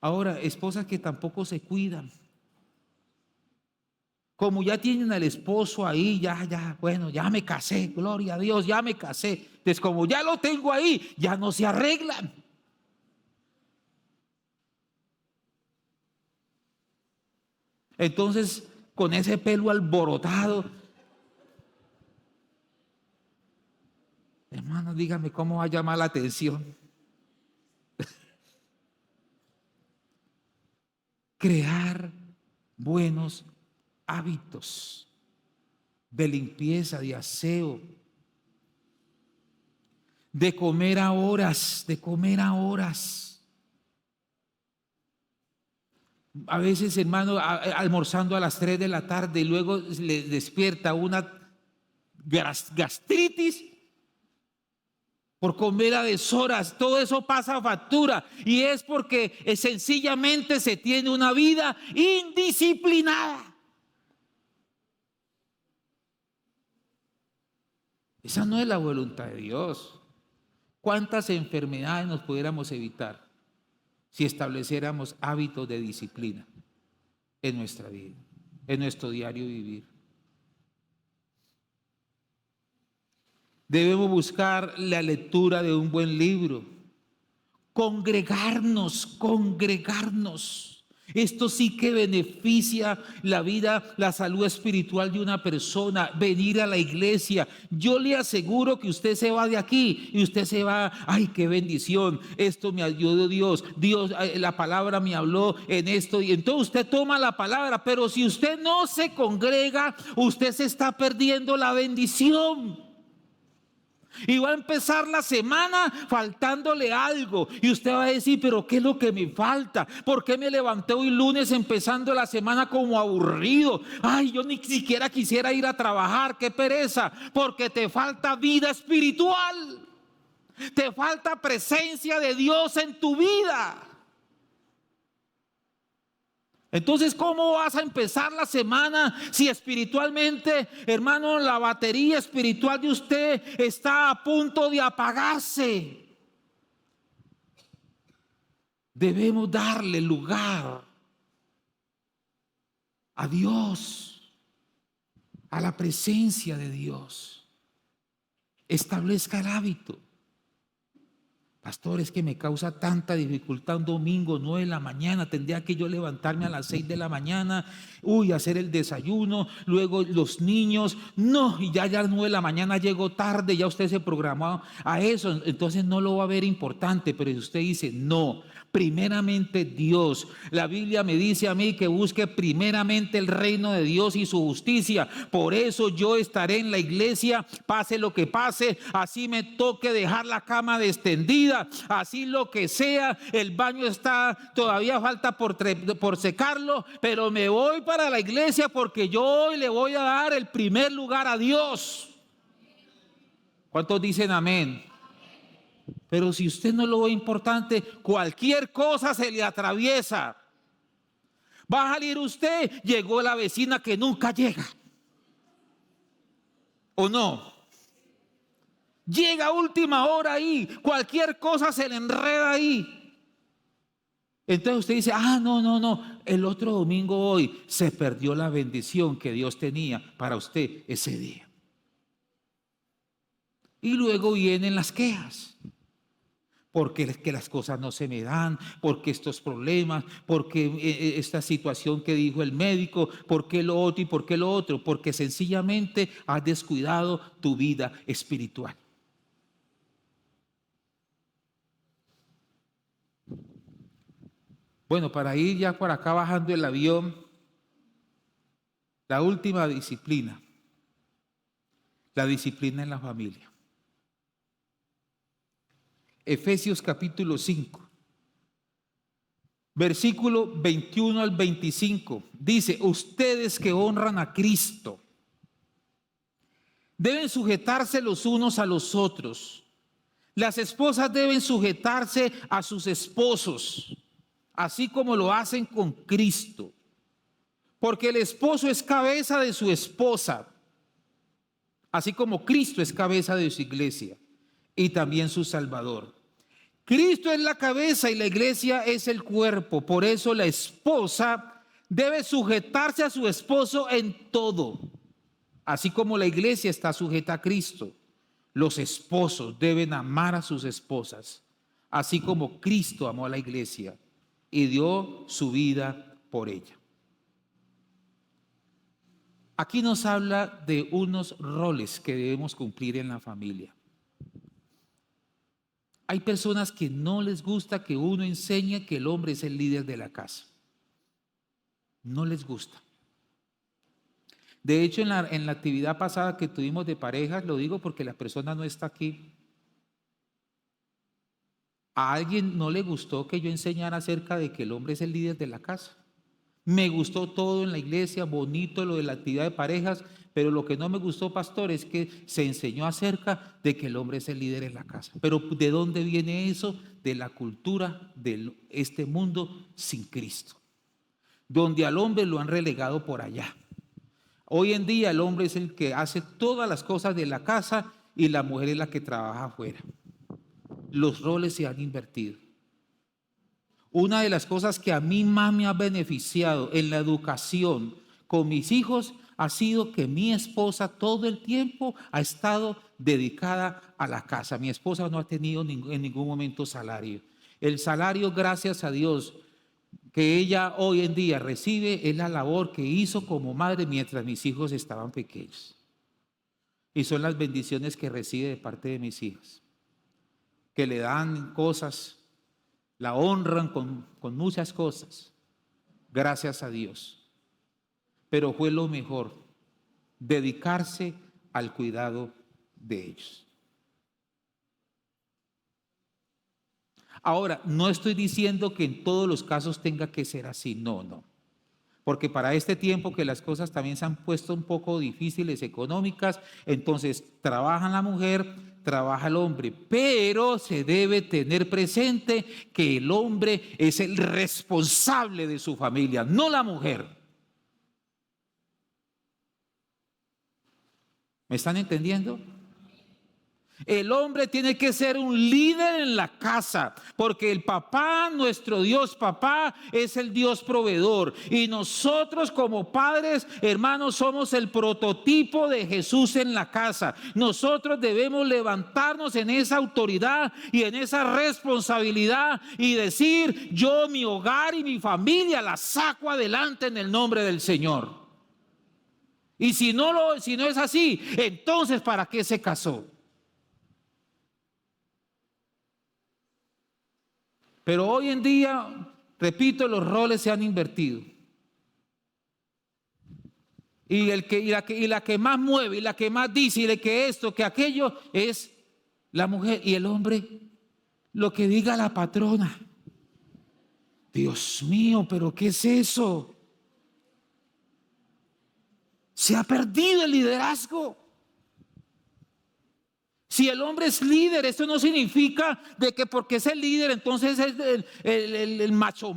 Ahora, esposas que tampoco se cuidan. Como ya tienen al esposo ahí, bueno, ya me casé, gloria a Dios, ya me casé. Entonces, como ya lo tengo ahí, ya no se arreglan. Entonces, con ese pelo alborotado, hermano, dígame cómo va a llamar la atención. Crear buenos hábitos de limpieza, de aseo, de comer a horas. A veces, hermano, almorzando a las 3 de la tarde y luego le despierta una gastritis por comer a deshoras. Todo eso pasa factura y es porque sencillamente se tiene una vida indisciplinada. Esa no es la voluntad de Dios. ¿Cuántas enfermedades nos pudiéramos evitar si estableciéramos hábitos de disciplina en nuestra vida, en nuestro diario vivir? Debemos buscar la lectura de un buen libro, congregarnos. Esto sí que beneficia la vida, la salud espiritual de una persona, venir a la iglesia. Yo le aseguro que usted se va de aquí y usted se va, ay, qué bendición, esto me ayudó Dios, la palabra me habló en esto, y entonces usted toma la palabra, pero si usted no se congrega, usted se está perdiendo la bendición. Y va a empezar la semana faltándole algo. Y usted va a decir, pero ¿qué es lo que me falta? ¿Por qué me levanté hoy lunes empezando la semana como aburrido? Ay, yo ni siquiera quisiera ir a trabajar, qué pereza. Porque te falta vida espiritual. Te falta presencia de Dios en tu vida. Entonces, ¿cómo vas a empezar la semana si espiritualmente, hermano, la batería espiritual de usted está a punto de apagarse? Debemos darle lugar a Dios, a la presencia de Dios. Establezca el hábito. Pastor, es que me causa tanta dificultad un domingo, 9 de la mañana, tendría que yo levantarme a las 6 de la mañana, hacer el desayuno, luego los niños, no, y ya a las 9 de la mañana llego tarde, ya usted se programó a eso, entonces no lo va a ver importante, pero si usted dice, no, primeramente Dios, la Biblia me dice a mí que busque primeramente el reino de Dios y su justicia, por eso yo estaré en la iglesia, pase lo que pase, así me toque dejar la cama extendida, así lo que sea, el baño está, todavía falta por secarlo, pero me voy para la iglesia porque yo hoy le voy a dar el primer lugar a Dios. ¿Cuántos dicen amén? Pero si usted no lo ve importante, cualquier cosa se le atraviesa. Va a salir usted, llegó la vecina que nunca llega. ¿O no? Llega a última hora ahí, cualquier cosa se le enreda ahí. Entonces usted dice, no, el otro domingo hoy se perdió la bendición que Dios tenía para usted ese día. Y luego vienen las quejas. Porque es que las cosas no se me dan, porque estos problemas, porque esta situación que dijo el médico, porque lo otro y porque lo otro, porque sencillamente has descuidado tu vida espiritual. Bueno, para ir ya por acá bajando el avión, la última disciplina, la disciplina en la familia. Efesios capítulo 5, versículo 21 al 25, dice, ustedes que honran a Cristo deben sujetarse los unos a los otros. Las esposas deben sujetarse a sus esposos, así como lo hacen con Cristo, porque el esposo es cabeza de su esposa, así como Cristo es cabeza de su iglesia y también su Salvador. Cristo es la cabeza y la iglesia es el cuerpo. Por eso la esposa debe sujetarse a su esposo en todo, así como la iglesia está sujeta a Cristo. Los esposos deben amar a sus esposas, así como Cristo amó a la iglesia y dio su vida por ella. Aquí nos habla de unos roles que debemos cumplir en la familia. Hay personas que no les gusta que uno enseñe que el hombre es el líder de la casa. No les gusta. De hecho, en la actividad pasada que tuvimos de parejas, lo digo porque la persona no está aquí. A alguien no le gustó que yo enseñara acerca de que el hombre es el líder de la casa. Me gustó todo en la iglesia, bonito lo de la actividad de parejas, pero lo que no me gustó, pastor, es que se enseñó acerca de que el hombre es el líder en la casa. Pero ¿de dónde viene eso? De la cultura de este mundo sin Cristo, donde al hombre lo han relegado por allá. Hoy en día el hombre es el que hace todas las cosas de la casa y la mujer es la que trabaja afuera. Los roles se han invertido. Una de las cosas que a mí más me ha beneficiado en la educación con mis hijos ha sido que mi esposa todo el tiempo ha estado dedicada a la casa. Mi esposa no ha tenido en ningún momento salario. El salario, gracias a Dios, que ella hoy en día recibe es la labor que hizo como madre mientras mis hijos estaban pequeños. Y son las bendiciones que recibe de parte de mis hijas, que le dan cosas, la honran con muchas cosas, gracias a Dios. Pero fue lo mejor, dedicarse al cuidado de ellos. Ahora, no estoy diciendo que en todos los casos tenga que ser así, no. Porque para este tiempo que las cosas también se han puesto un poco difíciles económicas, entonces trabaja la mujer, trabaja el hombre, pero se debe tener presente que el hombre es el responsable de su familia, no la mujer. ¿Me están entendiendo? El hombre tiene que ser un líder en la casa, porque el papá, nuestro Dios papá, es el Dios proveedor. Y nosotros como padres, hermanos, somos el prototipo de Jesús en la casa. Nosotros debemos levantarnos en esa autoridad y en esa responsabilidad y decir: yo, mi hogar y mi familia la saco adelante en el nombre del Señor. Y si no es así, entonces ¿para qué se casó? Pero hoy en día, repito, los roles se han invertido. Y la que más mueve, y la que más dice, y de que esto, que aquello, es la mujer. Y el hombre, lo que diga la patrona. Dios mío, pero ¿qué es eso? Se ha perdido el liderazgo. Si el hombre es líder, esto no significa de que porque es el líder, entonces es el macho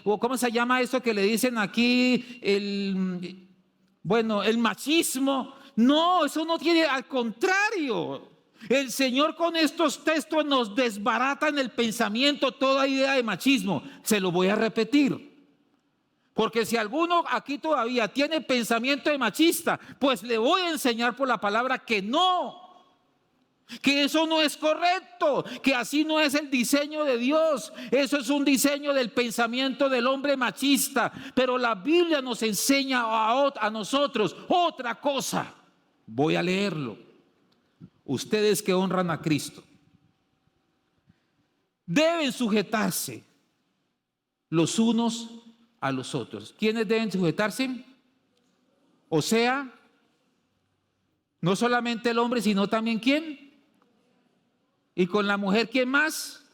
o ¿cómo se llama eso que le dicen aquí? El machismo. No, eso no tiene, al contrario. El Señor con estos textos nos desbarata en el pensamiento toda idea de machismo. Se lo voy a repetir. Porque si alguno aquí todavía tiene pensamiento de machista, pues le voy a enseñar por la palabra que no. Que eso no es correcto, que así no es el diseño de Dios. Eso es un diseño del pensamiento del hombre machista. Pero la Biblia nos enseña a nosotros otra cosa. Voy a leerlo. Ustedes que honran a Cristo deben sujetarse los unos a los otros. ¿Quiénes deben sujetarse? O sea, no solamente el hombre, sino también ¿quién? Y con la mujer, ¿quién más?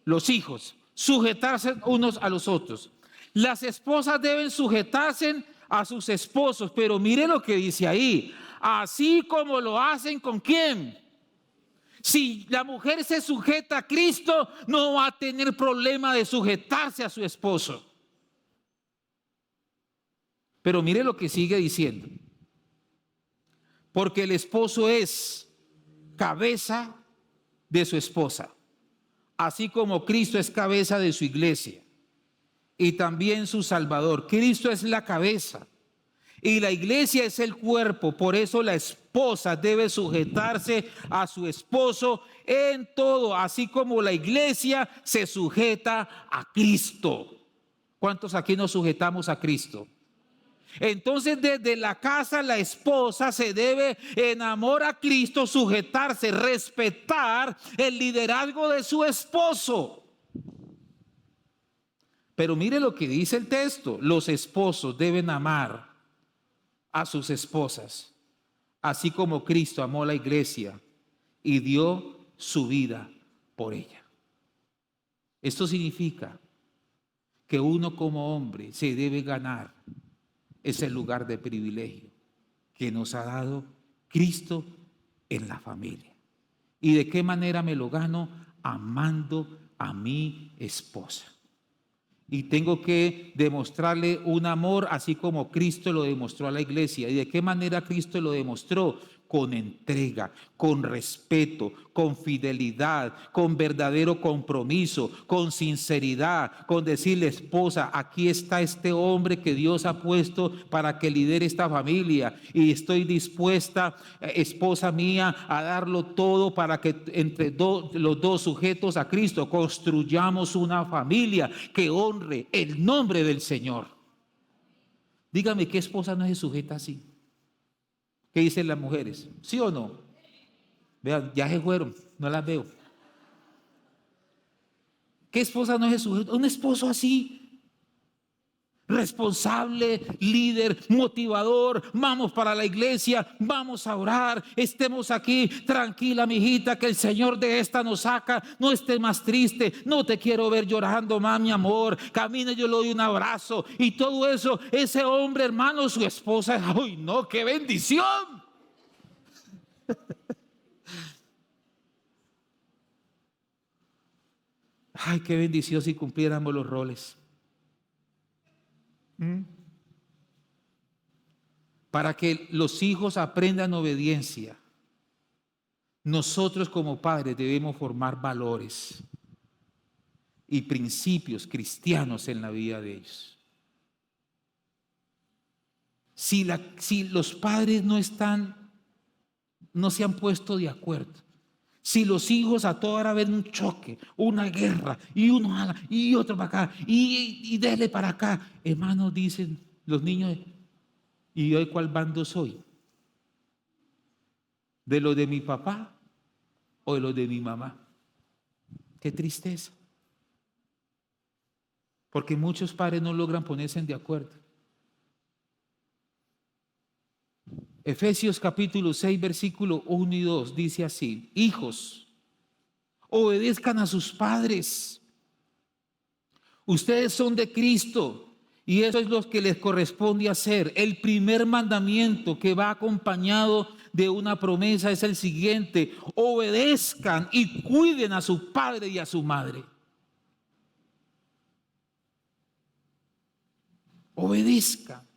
Los hijos. Sujetarse unos a los otros. Las esposas deben sujetarse a sus esposos, pero mire lo que dice ahí. Así como lo hacen ¿con quién? Si la mujer se sujeta a Cristo, no va a tener problema de sujetarse a su esposo. Pero mire lo que sigue diciendo. Porque el esposo es cabeza de su esposa, así como Cristo es cabeza de su iglesia y también su Salvador. Cristo es la cabeza y la iglesia es el cuerpo. Por eso la esposa debe sujetarse a su esposo en todo, así como la iglesia se sujeta a Cristo. ¿Cuántos aquí nos sujetamos a Cristo? Entonces desde la casa la esposa se debe, en amor a Cristo, sujetarse, respetar el liderazgo de su esposo. Pero mire lo que dice el texto: los esposos deben amar a sus esposas, así como Cristo amó a la iglesia y dio su vida por ella. Esto significa que uno como hombre se debe ganar ese lugar de privilegio que nos ha dado Cristo en la familia. ¿Y de qué manera me lo gano? Amando a mi esposa. Y tengo que demostrarle un amor así como Cristo lo demostró a la iglesia. ¿Y de qué manera Cristo lo demostró? con entrega, con respeto, con fidelidad, con verdadero compromiso, con sinceridad, con decirle: esposa, aquí está este hombre que Dios ha puesto para que lidere esta familia, y estoy dispuesta, esposa mía, a darlo todo para que entre los dos sujetos a Cristo construyamos una familia que honre el nombre del Señor. Dígame, ¿qué esposa no se sujeta así? ¿Qué dicen las mujeres? ¿Sí o no? Vean, ya se fueron, no las veo. ¿Qué esposa no se sujeta? Un esposo así, responsable, líder, motivador. Vamos para la iglesia, vamos a orar, estemos aquí. Tranquila, mijita, que el Señor de esta nos saca. No estés más triste, no te quiero ver llorando más, mi amor. Camina, yo le doy un abrazo. Y todo eso, ese hombre, hermano, su esposa, ¡ay no, qué bendición! Ay, qué bendición si cumpliéramos los roles. Para que los hijos aprendan obediencia, nosotros como padres debemos formar valores y principios cristianos en la vida de ellos. Si los padres no se han puesto de acuerdo, si los hijos a toda hora ven un choque, una guerra, y uno jala, y otro para acá, y dele para acá, hermanos, dicen los niños: ¿y yo de cuál bando soy? ¿De lo de mi papá o de lo de mi mamá? Qué tristeza. Porque muchos padres no logran ponerse de acuerdo. Efesios capítulo 6, versículo 1 y 2 dice así: hijos, obedezcan a sus padres. Ustedes son de Cristo y eso es lo que les corresponde hacer. El primer mandamiento que va acompañado de una promesa es el siguiente: obedezcan y cuiden a su padre y a su madre. Obedezcan.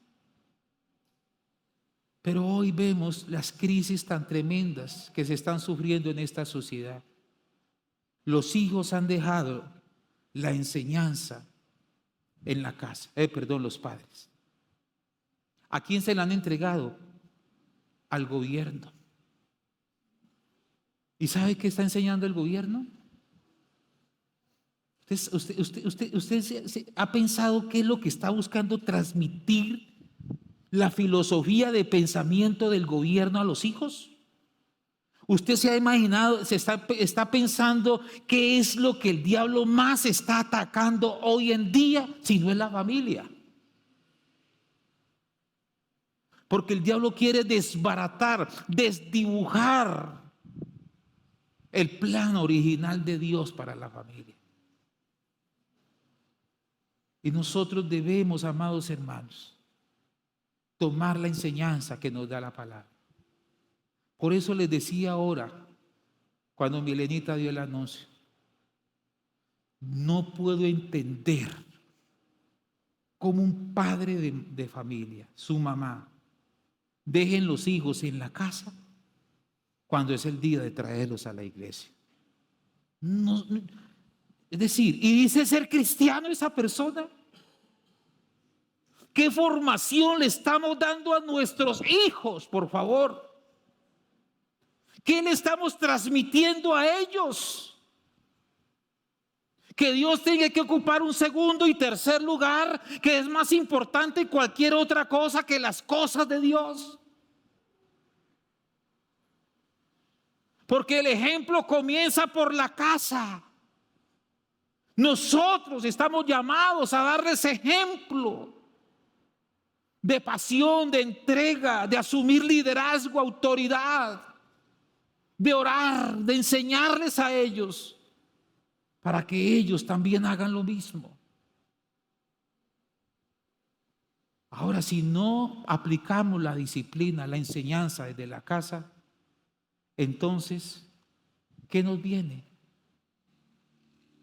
Pero hoy vemos las crisis tan tremendas que se están sufriendo en esta sociedad. Los hijos han dejado la enseñanza en la casa, los padres. ¿A quién se la han entregado? Al gobierno. ¿Y sabe qué está enseñando el gobierno? ¿Usted se ha pensado qué es lo que está buscando transmitir la filosofía de pensamiento del gobierno a los hijos? ¿Usted se ha imaginado, está pensando qué es lo que el diablo más está atacando hoy en día, si no es la familia? Porque el diablo quiere desbaratar, desdibujar el plan original de Dios para la familia. Y nosotros debemos, amados hermanos, tomar la enseñanza que nos da la palabra. Por eso les decía ahora, cuando Milenita dio el anuncio, no puedo entender cómo un padre de familia, su mamá, dejen los hijos en la casa cuando es el día de traerlos a la iglesia. Es decir, ¿y dice ser cristiano esa persona? ¿Qué formación le estamos dando a nuestros hijos, por favor? ¿Qué le estamos transmitiendo a ellos? Que Dios tenga que ocupar un segundo y tercer lugar, que es más importante que cualquier otra cosa que las cosas de Dios. Porque el ejemplo comienza por la casa. Nosotros estamos llamados a darles ejemplo de pasión, de entrega, de asumir liderazgo, autoridad, de orar, de enseñarles a ellos para que ellos también hagan lo mismo. Ahora, si no aplicamos la disciplina, la enseñanza desde la casa, entonces, ¿qué nos viene?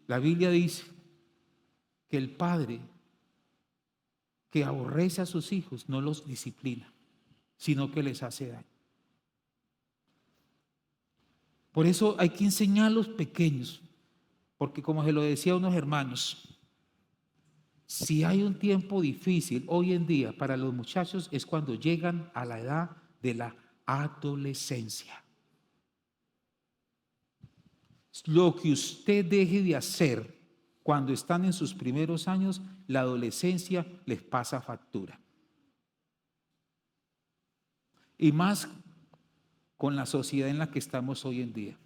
La Biblia dice que el padre que aborrece a sus hijos no los disciplina, sino que les hace daño. Por eso hay que enseñar a los pequeños, porque como se lo decía a unos hermanos, si hay un tiempo difícil hoy en día para los muchachos es cuando llegan a la edad de la adolescencia. Lo que usted deje de hacer cuando están en sus primeros años, la adolescencia les pasa factura. Y más con la sociedad en la que estamos hoy en día.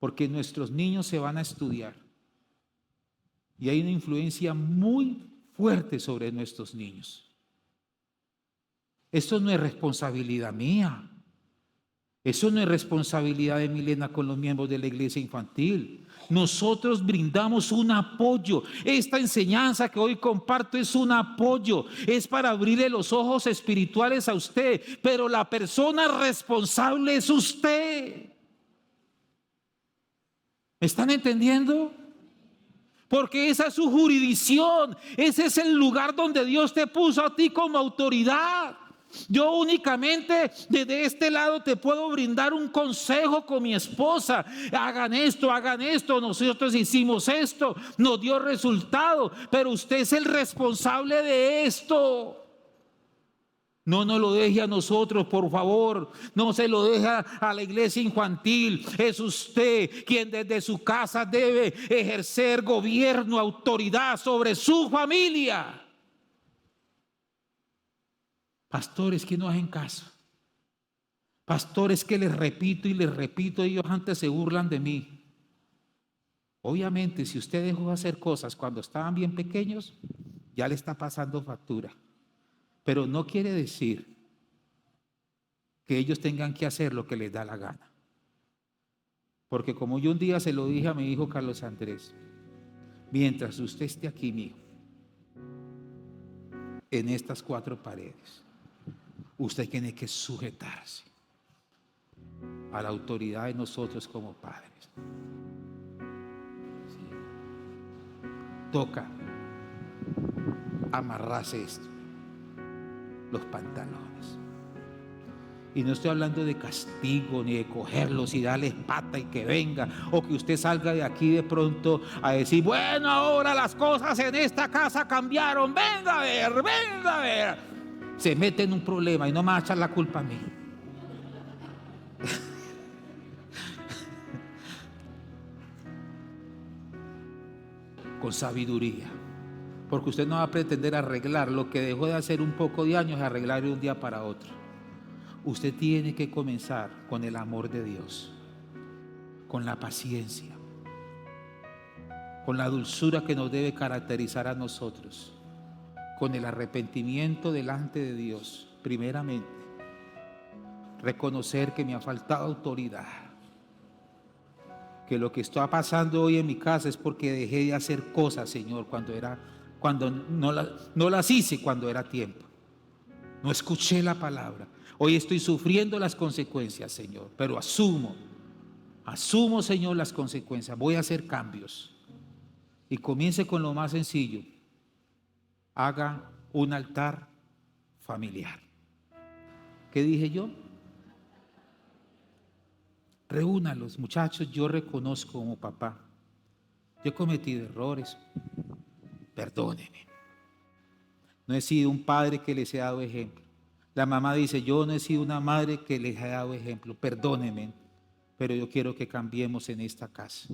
Porque nuestros niños se van a estudiar. Y hay una influencia muy fuerte sobre nuestros niños. Esto no es responsabilidad mía. Eso no es responsabilidad de Milena con los miembros de la iglesia infantil. Nosotros brindamos un apoyo. Esta enseñanza que hoy comparto es un apoyo. Es para abrirle los ojos espirituales a usted. Pero la persona responsable es usted. ¿Me están entendiendo? Porque esa es su jurisdicción. Ese es el lugar donde Dios te puso a ti como autoridad. Yo únicamente desde este lado te puedo brindar un consejo con mi esposa. Hagan esto, nosotros hicimos esto, nos dio resultado, pero usted es el responsable de esto. No nos lo deje a nosotros, por favor. No se lo deje a la iglesia infantil. Es usted quien desde su casa debe ejercer gobierno, autoridad sobre su familia. Pastores que no hacen caso. Pastores que les repito y les repito, ellos antes se burlan de mí. Obviamente, si usted dejó de hacer cosas cuando estaban bien pequeños, ya le está pasando factura. Pero no quiere decir que ellos tengan que hacer lo que les da la gana. Porque como yo un día se lo dije a mi hijo Carlos Andrés, mientras usted esté aquí, mi hijo, en estas 4 paredes, usted tiene que sujetarse a la autoridad de nosotros como padres. Sí. Toca amarrarse esto, los pantalones. Y no estoy hablando de castigo ni de cogerlos y darles pata y que venga, o que usted salga de aquí de pronto a decir, bueno, ahora las cosas en esta casa cambiaron, venga a ver. Se mete en un problema y no me va a echar la culpa a mí. Con sabiduría, porque usted no va a pretender arreglar lo que dejó de hacer un poco de años, arreglar de un día para otro. Usted tiene que comenzar con el amor de Dios, con la paciencia, con la dulzura que nos debe caracterizar a nosotros, con el arrepentimiento delante de Dios, primeramente, reconocer que me ha faltado autoridad, que lo que está pasando hoy en mi casa es porque dejé de hacer cosas, Señor, cuando no las hice cuando era tiempo. No escuché la palabra. Hoy estoy sufriendo las consecuencias, Señor, pero asumo, Señor, las consecuencias. Voy a hacer cambios. Y comience con lo más sencillo. Haga un altar familiar. ¿Qué dije yo? Reúnalos, muchachos. Yo reconozco como papá, yo he cometido errores. Perdónenme. No he sido un padre que les he dado ejemplo. La mamá dice, yo no he sido una madre que les he dado ejemplo. Perdónenme, pero yo quiero que cambiemos en esta casa.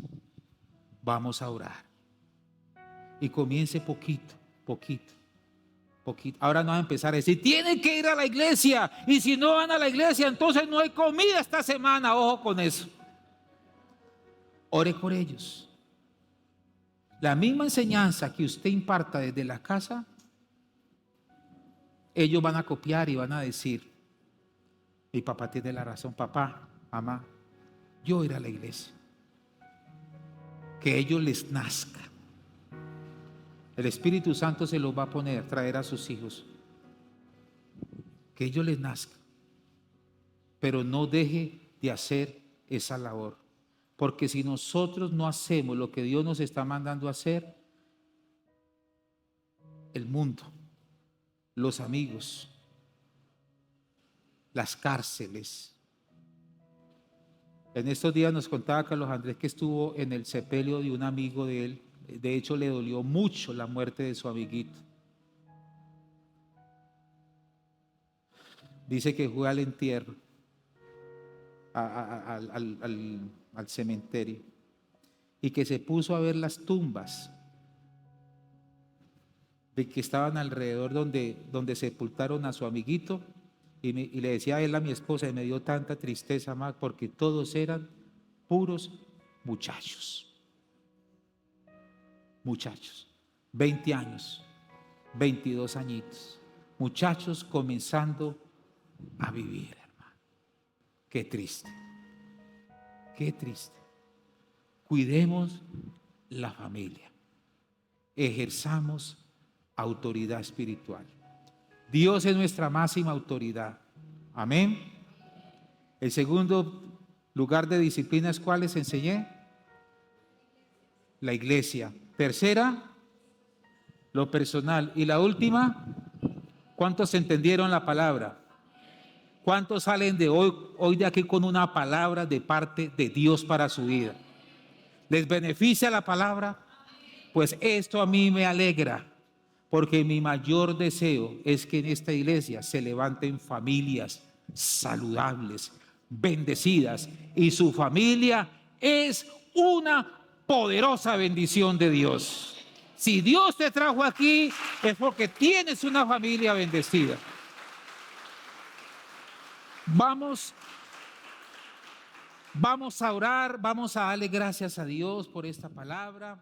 Vamos a orar. Y comience poquito. Ahora no va a empezar a decir, tienen que ir a la iglesia. Y si no van a la iglesia, entonces no hay comida esta semana. Ojo con eso. Ore por ellos. La misma enseñanza que usted imparta desde la casa, ellos van a copiar y van a decir, mi papá tiene la razón, papá, mamá, yo iré a la iglesia. Que ellos les nazca. El Espíritu Santo se los va a poner, traer a sus hijos. Que ellos les nazca. Pero no deje de hacer esa labor. Porque si nosotros no hacemos lo que Dios nos está mandando a hacer, el mundo, los amigos, las cárceles, En estos días nos contaba Carlos Andrés que estuvo en el sepelio de un amigo de él. De hecho, le dolió mucho la muerte de su amiguito. Dice que fue al entierro, al cementerio, y que se puso a ver las tumbas de que estaban alrededor donde sepultaron a su amiguito, y le decía a él, a mi esposa, y me dio tanta tristeza más, porque todos eran puros muchachos, 20 años, 22 añitos, muchachos comenzando a vivir, hermano. Qué triste, qué triste. Cuidemos la familia, ejerzamos autoridad espiritual. Dios es nuestra máxima autoridad. Amén. El segundo lugar de disciplinas, ¿cuál les enseñé? La iglesia. Tercera, lo personal. Y la última, ¿cuántos entendieron la palabra? ¿Cuántos salen de hoy de aquí con una palabra de parte de Dios para su vida? ¿Les beneficia la palabra? Pues esto a mí me alegra, porque mi mayor deseo es que en esta iglesia se levanten familias saludables, bendecidas, y su familia es una poderosa bendición de Dios. Si Dios te trajo aquí es porque tienes una familia bendecida. Vamos a orar, vamos a darle gracias a Dios por esta palabra.